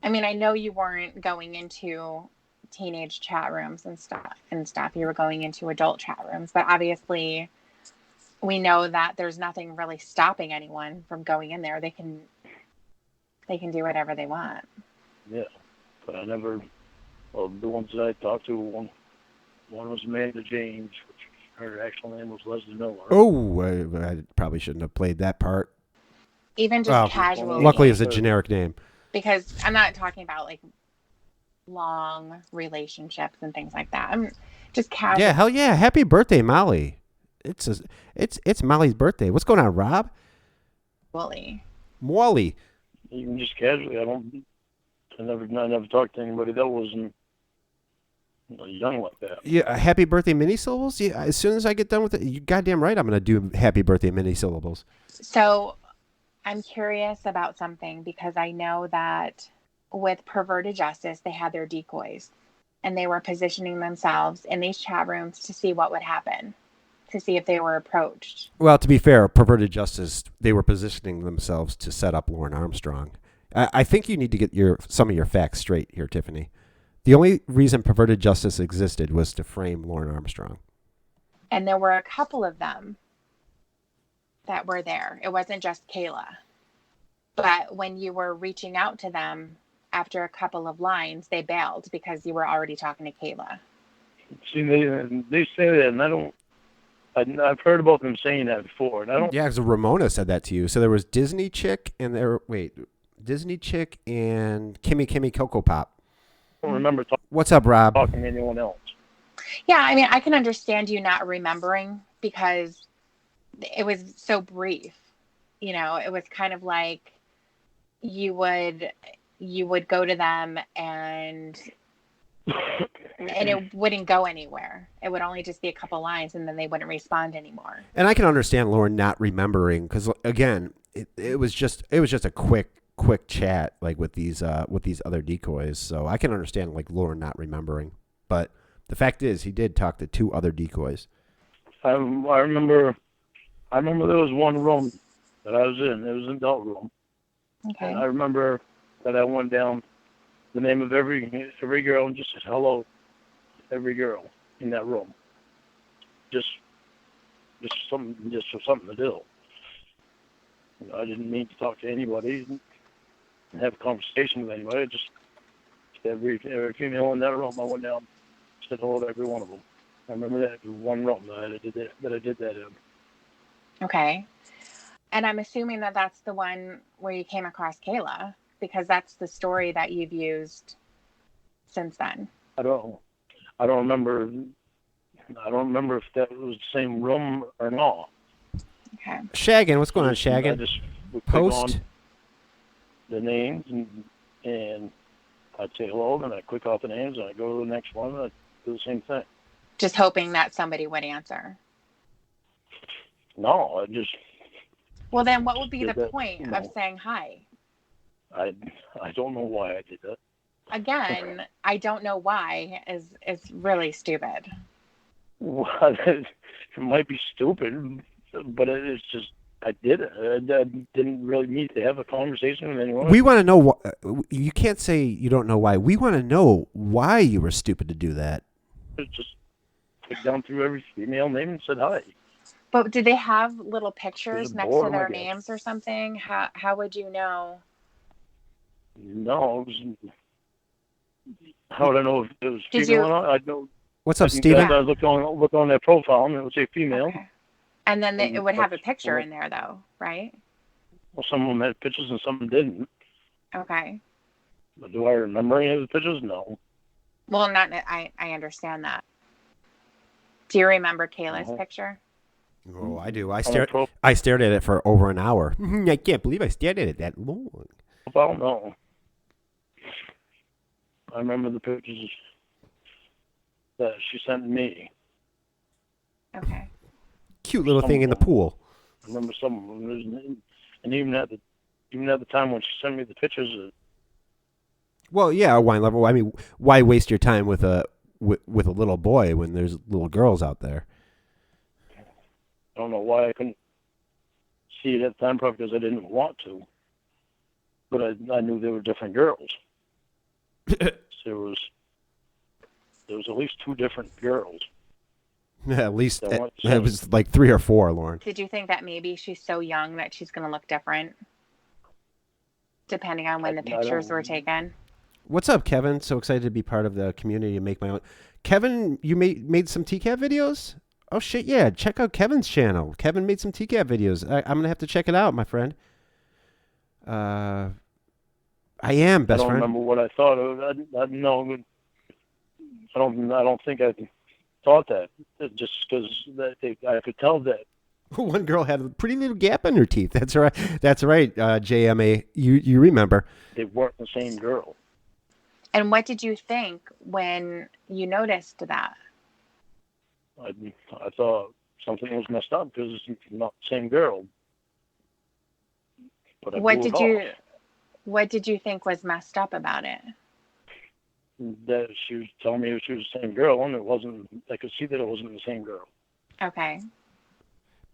I mean, I know you weren't going into teenage chat rooms and stuff. You were going into adult chat rooms, but obviously we know that there's nothing really stopping anyone from going in there. They can do whatever they want. Yeah. But I never, the ones that I talked to, one was Amanda James, which her actual name was Leslie Miller. Oh, I probably shouldn't have played that part. Even just casually. Luckily, it's a generic name. Because I'm not talking about like long relationships and things like that. I'm just casual. Yeah, hell yeah! Happy birthday, Molly. It's Molly's birthday. What's going on, Rob? Molly. Even just casually, I never talked to anybody that wasn't young like that. Yeah, happy birthday mini syllables. Yeah, as soon as I get done with it, you goddamn right, I'm gonna do happy birthday mini syllables. So, I'm curious about something because I know that with Perverted Justice, they had their decoys, and they were positioning themselves in these chat rooms to see what would happen, to see if they were approached. Well, to be fair, Perverted Justice, they were positioning themselves to set up Lauren Armstrong. I think you need to get some of your facts straight here, Tiffany. The only reason Perverted Justice existed was to frame Lauren Armstrong. And there were a couple of them that were there. It wasn't just Kayla. But when you were reaching out to them after a couple of lines, they bailed because you were already talking to Kayla. See, they say that, and I've heard about them saying that before, and I don't. Yeah, because Ramona said that to you. So there was Disney Chick and Disney Chick and Kimmy Cocoa Pop. I don't remember What's up, Rob? talking to anyone else. Yeah, I mean, I can understand you not remembering because it was so brief. You know, it was kind of like you would go to them and it wouldn't go anywhere. It would only just be a couple lines and then they wouldn't respond anymore. And I can understand Lauren not remembering because again, it was just a quick chat like with these other decoys. So I can understand like Lauren not remembering. But the fact is, he did talk to two other decoys. I remember there was one room that I was in. It was an adult room. Okay. And I remember that I went down the name of every girl and just said hello to every girl in that room. Just for something to do. I didn't mean to talk to anybody and have a conversation with anybody. Just every female in that room, I went down, said hello to every one of them. I remember that one room that I did that in. Okay. And I'm assuming that that's the one where you came across Kayla, because that's the story that you've used since then. I don't remember. I don't remember if that was the same room or not. Okay. Shaggin, what's going on, I Shaggin? just would click Post. on the names and I'd say hello, then I click off the names and I go to the next one and I do the same thing. Just hoping that somebody would answer. No, I just. Well, then what would be did the that. point No. of saying hi? I don't know why I did that. Again, I don't know why is really stupid. Well, it might be stupid, but it's just I did it. I didn't really need to have a conversation with anyone. We want to know you can't say you don't know why. We want to know why you were stupid to do that. Just clicked down through every female name and said hi. But did they have little pictures next to boredom, I their guess. names or something? How would you know? No, it was. How would I know if it was Did female you- or not? I know. What's up, I Steven? look on their profile and it would say female. Okay. And then it would have a picture Well, in there, though, right? Well, some of them had pictures and some didn't. Okay. But do I remember any of the pictures? No. Well, I understand that. Do you remember Kayla's Uh-huh. picture? Oh, I do. I On stared. their I stared at it for over an hour. I can't believe I stared at it that long. profile, no. I remember the pictures that she sent me. Okay. Cute little thing in the pool. I remember some of them. And even at the time when she sent me the pictures, Well, yeah, wine lover. I mean, why waste your time with a little boy when there's little girls out there? I don't know why I couldn't see it at the time, probably because I didn't want to. But I knew they were different girls. There was at least two different girls. At least That weren't the it same. was like 3 or 4, Lauren. Did you think that maybe she's so young that she's going to look different, depending on when the I pictures don't- were taken? What's up, Kevin? So excited to be part of the community and make my own. Kevin, you made some TCAP videos? Oh shit, yeah! Check out Kevin's channel. Kevin made some TCAP videos. I'm gonna have to check it out, my friend. I am best I don't friend. remember what I thought of. I no, I don't think I thought that. Just because I could tell that. One girl had a pretty little gap in her teeth. That's right. That's right. JMA, you remember? They weren't the same girl. And what did you think when you noticed that? I thought something was messed up because it's not the same girl. But I What blew it did you off. What did you think was messed up about it? That she was telling me she was the same girl, and it wasn't. I could see that it wasn't the same girl. Okay.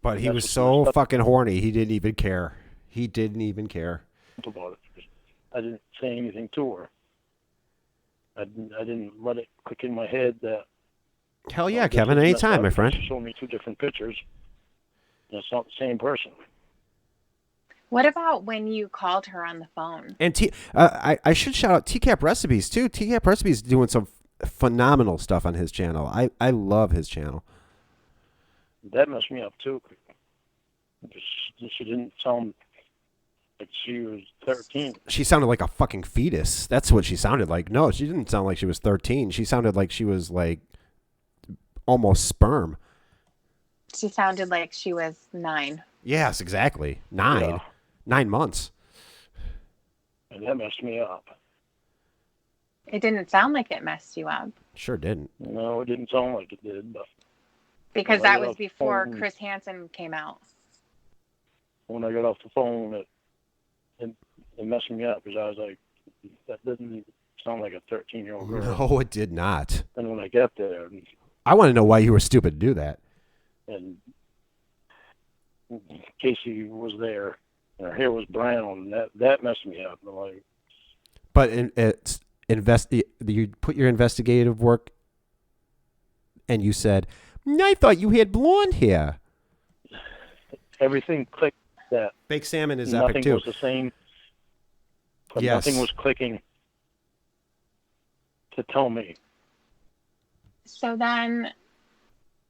But he That's was what's so messed up. fucking horny. He didn't even care. He didn't even care. About it. I didn't say anything to her. I didn't let it click in my head that. Hell yeah, this Kevin. is messed Anytime, up my because friend. She showed me two different pictures. And it's not the same person. What about when you called her on the phone? And I should shout out TCAP Recipes too. TCAP Recipes is doing some phenomenal stuff on his channel. I love his channel. That messed me up too. She didn't sound like she was 13. She sounded like a fucking fetus. That's what she sounded like. No, she didn't sound like she was 13. She sounded like she was like almost sperm. She sounded like she was 9. Yes, exactly. 9. Yeah. 9 months. And that messed me up. It didn't sound like it messed you up, Sure didn't. No, it didn't sound like it did, but because Well, that yeah, was before phone- Chris Hansen came out. when I got off the phone, it messed me up because I was like, that doesn't sound like a 13-year-old girl. No, it did not. And when I got there, I want to know why you were stupid to do that. and Casey was there, and her hair was brown, and that messed me up. I'm like, But you put your investigative work, and you said, "I thought you had blonde hair." everything clicked that Baked salmon is nothing epic too. was the same. But Yes. nothing was clicking to tell me. So then,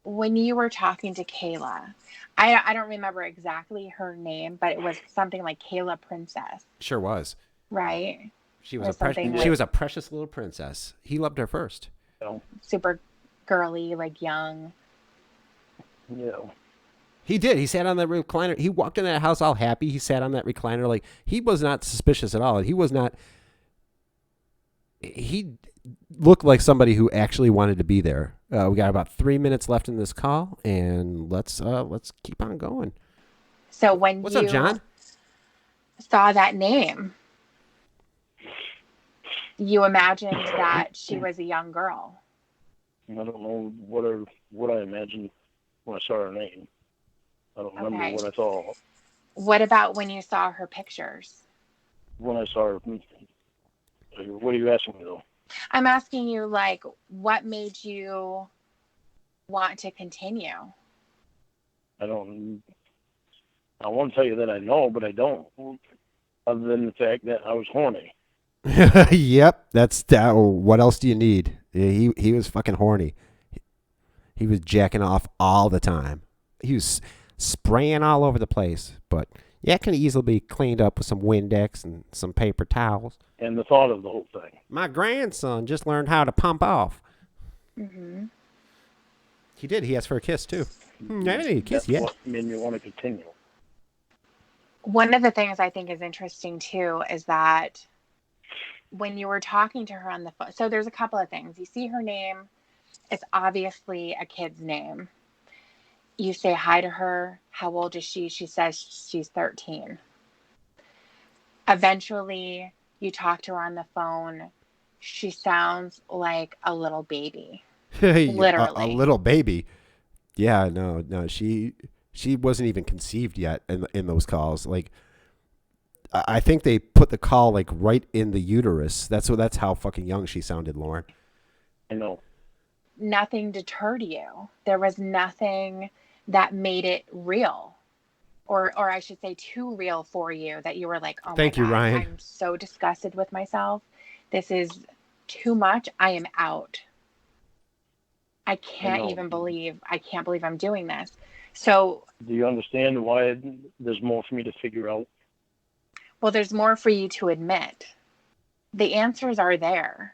when you were talking to Kayla, I don't remember exactly her name, but it was something like Kayla Princess, Sure was. right? She was Or a something she like was a precious little princess. He loved her first. You super girly, like young. know, He did. He sat on that recliner. He walked in that house all happy. He sat on that recliner like he was not suspicious at all. He was not. He looked like somebody who actually wanted to be there. We got about 3 minutes left in this call, and let's keep on going. So when What's you up, John? saw that name, you imagined that she was a young girl. I don't know what I imagined when I saw her name. I don't remember Okay. what I thought What about when you saw her pictures? when I saw her. What are you asking me though? I'm asking you, like, what made you want to continue? I want to tell you that I know, but I don't. Other than the fact that I was horny. Yep, that's that. What else do you need? He was fucking horny. He was jacking off all the time. He was spraying all over the place. But yeah, it can easily be cleaned up with some Windex and some paper towels. And the thought of the whole thing. My grandson just learned how to pump off. Mm-hmm. He did. He asked for a kiss too. I didn't need a kiss That's yet. what made me want to continue. One of the things I think is interesting too is that when you were talking to her on the phone, so there's a couple of things. You see her name, it's obviously a kid's name. You say hi to her. How old is she? She says she's 13. Eventually, you talk to her on the phone. She sounds like a little baby. Literally. a little baby. Yeah, no. She wasn't even conceived yet in those calls. Like, I think they put the call like right in the uterus. That's how fucking young she sounded, Lauren. I know. Nothing deterred you. There was nothing that made it real. Or I should say too real for you, that you were like, oh Thank my you, God, Ryan. I'm so disgusted with myself. This is too much. I am out. I can't believe I'm doing this. So, Do you understand why there's more for me to figure out? well, there's more for you to admit. The answers are there.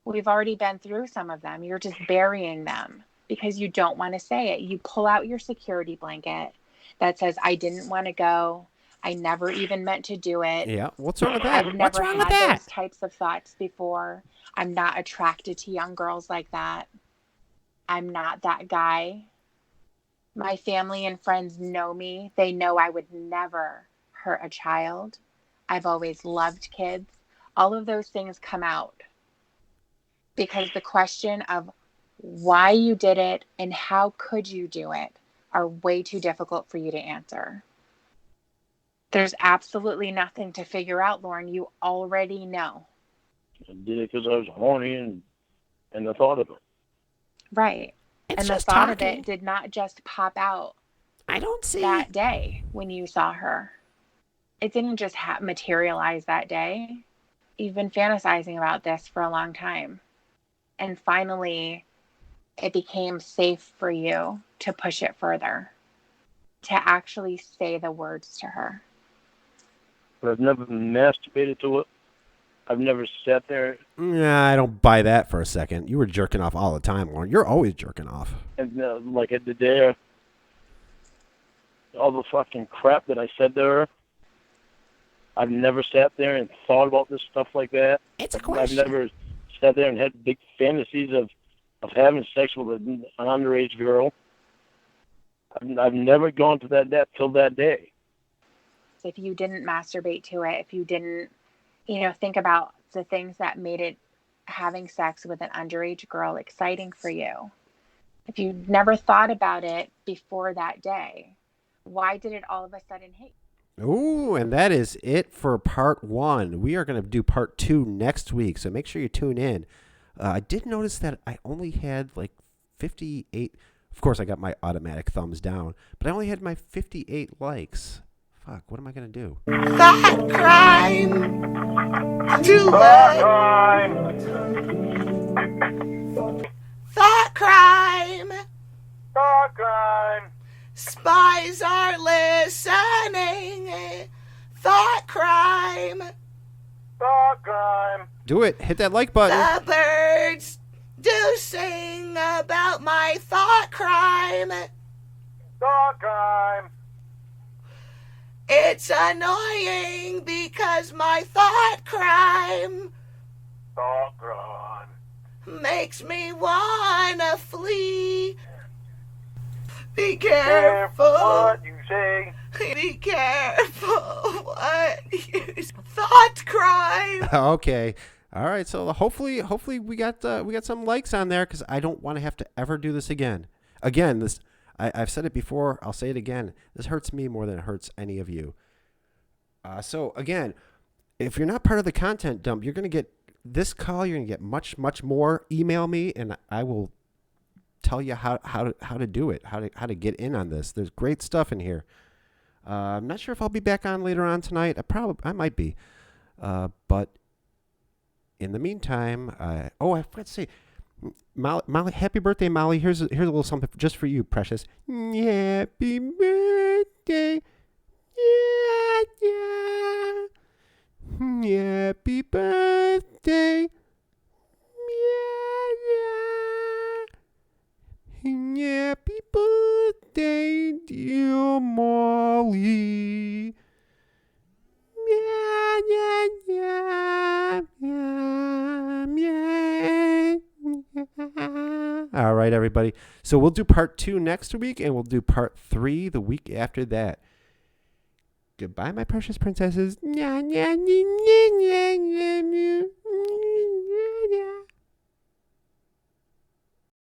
We've already been through some of them. You're just burying them because you don't want to say it. You pull out your security blanket that says, I didn't want to go. I never even meant to do it. Yeah. What's wrong with that? I've What's never wrong with had that? those types of thoughts before. I'm not attracted to young girls like that. I'm not that guy. My family and friends know me. They know I would never hurt a child. I've always loved kids. All of those things come out because the question of why you did it and how could you do it are way too difficult for you to answer. There's absolutely nothing to figure out, Lauren. You already know. I did it because I was horny and the thought of it. Right. It's And the just thought of talking. it did not just pop out I don't see that day when you saw her. It didn't just materialize that day. You've been fantasizing about this for a long time. And finally, it became safe for you to push it further, to actually say the words to her. But I've never masturbated to it. I've never sat there Nah, I don't buy that for a second. You were jerking off all the time, Lauren. You're always jerking off. and like at the day, all the fucking crap that I said to her. I've never sat there and thought about this stuff like that. It's a I've question. never sat there and had big fantasies of having sex with an underage girl. I've never gone to that depth till that day. If you didn't masturbate to it, if you didn't, think about the things that made it having sex with an underage girl exciting for you. If you never thought about it before that day, why did it all of a sudden hit you? Ooh, and that is it for part 1. We are going to do part 2 next week, so make sure you tune in. I did notice that I only had like 58. Of course, I got my automatic thumbs down, but I only had my 58 likes. Fuck, what am I going to do? Thought crime. Too much. Thought crime. Thought crime. Spies are listening. Thought crime. Thought crime. Do it. Hit that like button. The birds do sing about my thought crime. Thought crime. It's annoying because my thought crime Thought crime. makes me wanna flee. Be careful. What you say. Be careful what you thought crime. Okay. All right. So hopefully we got some likes on there, because I don't want to have to ever do this again. Again, I've said it before. I'll say it again. This hurts me more than it hurts any of you. So again, if you're not part of the content dump, you're gonna get this call. You're gonna get much more. Email me, and I will tell you how to do it. How to get in on this. There's great stuff in here. I'm not sure if I'll be back on later on tonight. I might be. But in the meantime, I forgot to say, Molly, happy birthday, Molly. Here's a little something just for you, precious. Happy birthday. Yeah, yeah. Happy birthday. Yeah, yeah. Happy birthday, dear Molly. Yeah, yeah, yeah, yeah, yeah. All right, everybody. So we'll do part 2 next week, and we'll do part 3 the week after that. Goodbye, my precious princesses.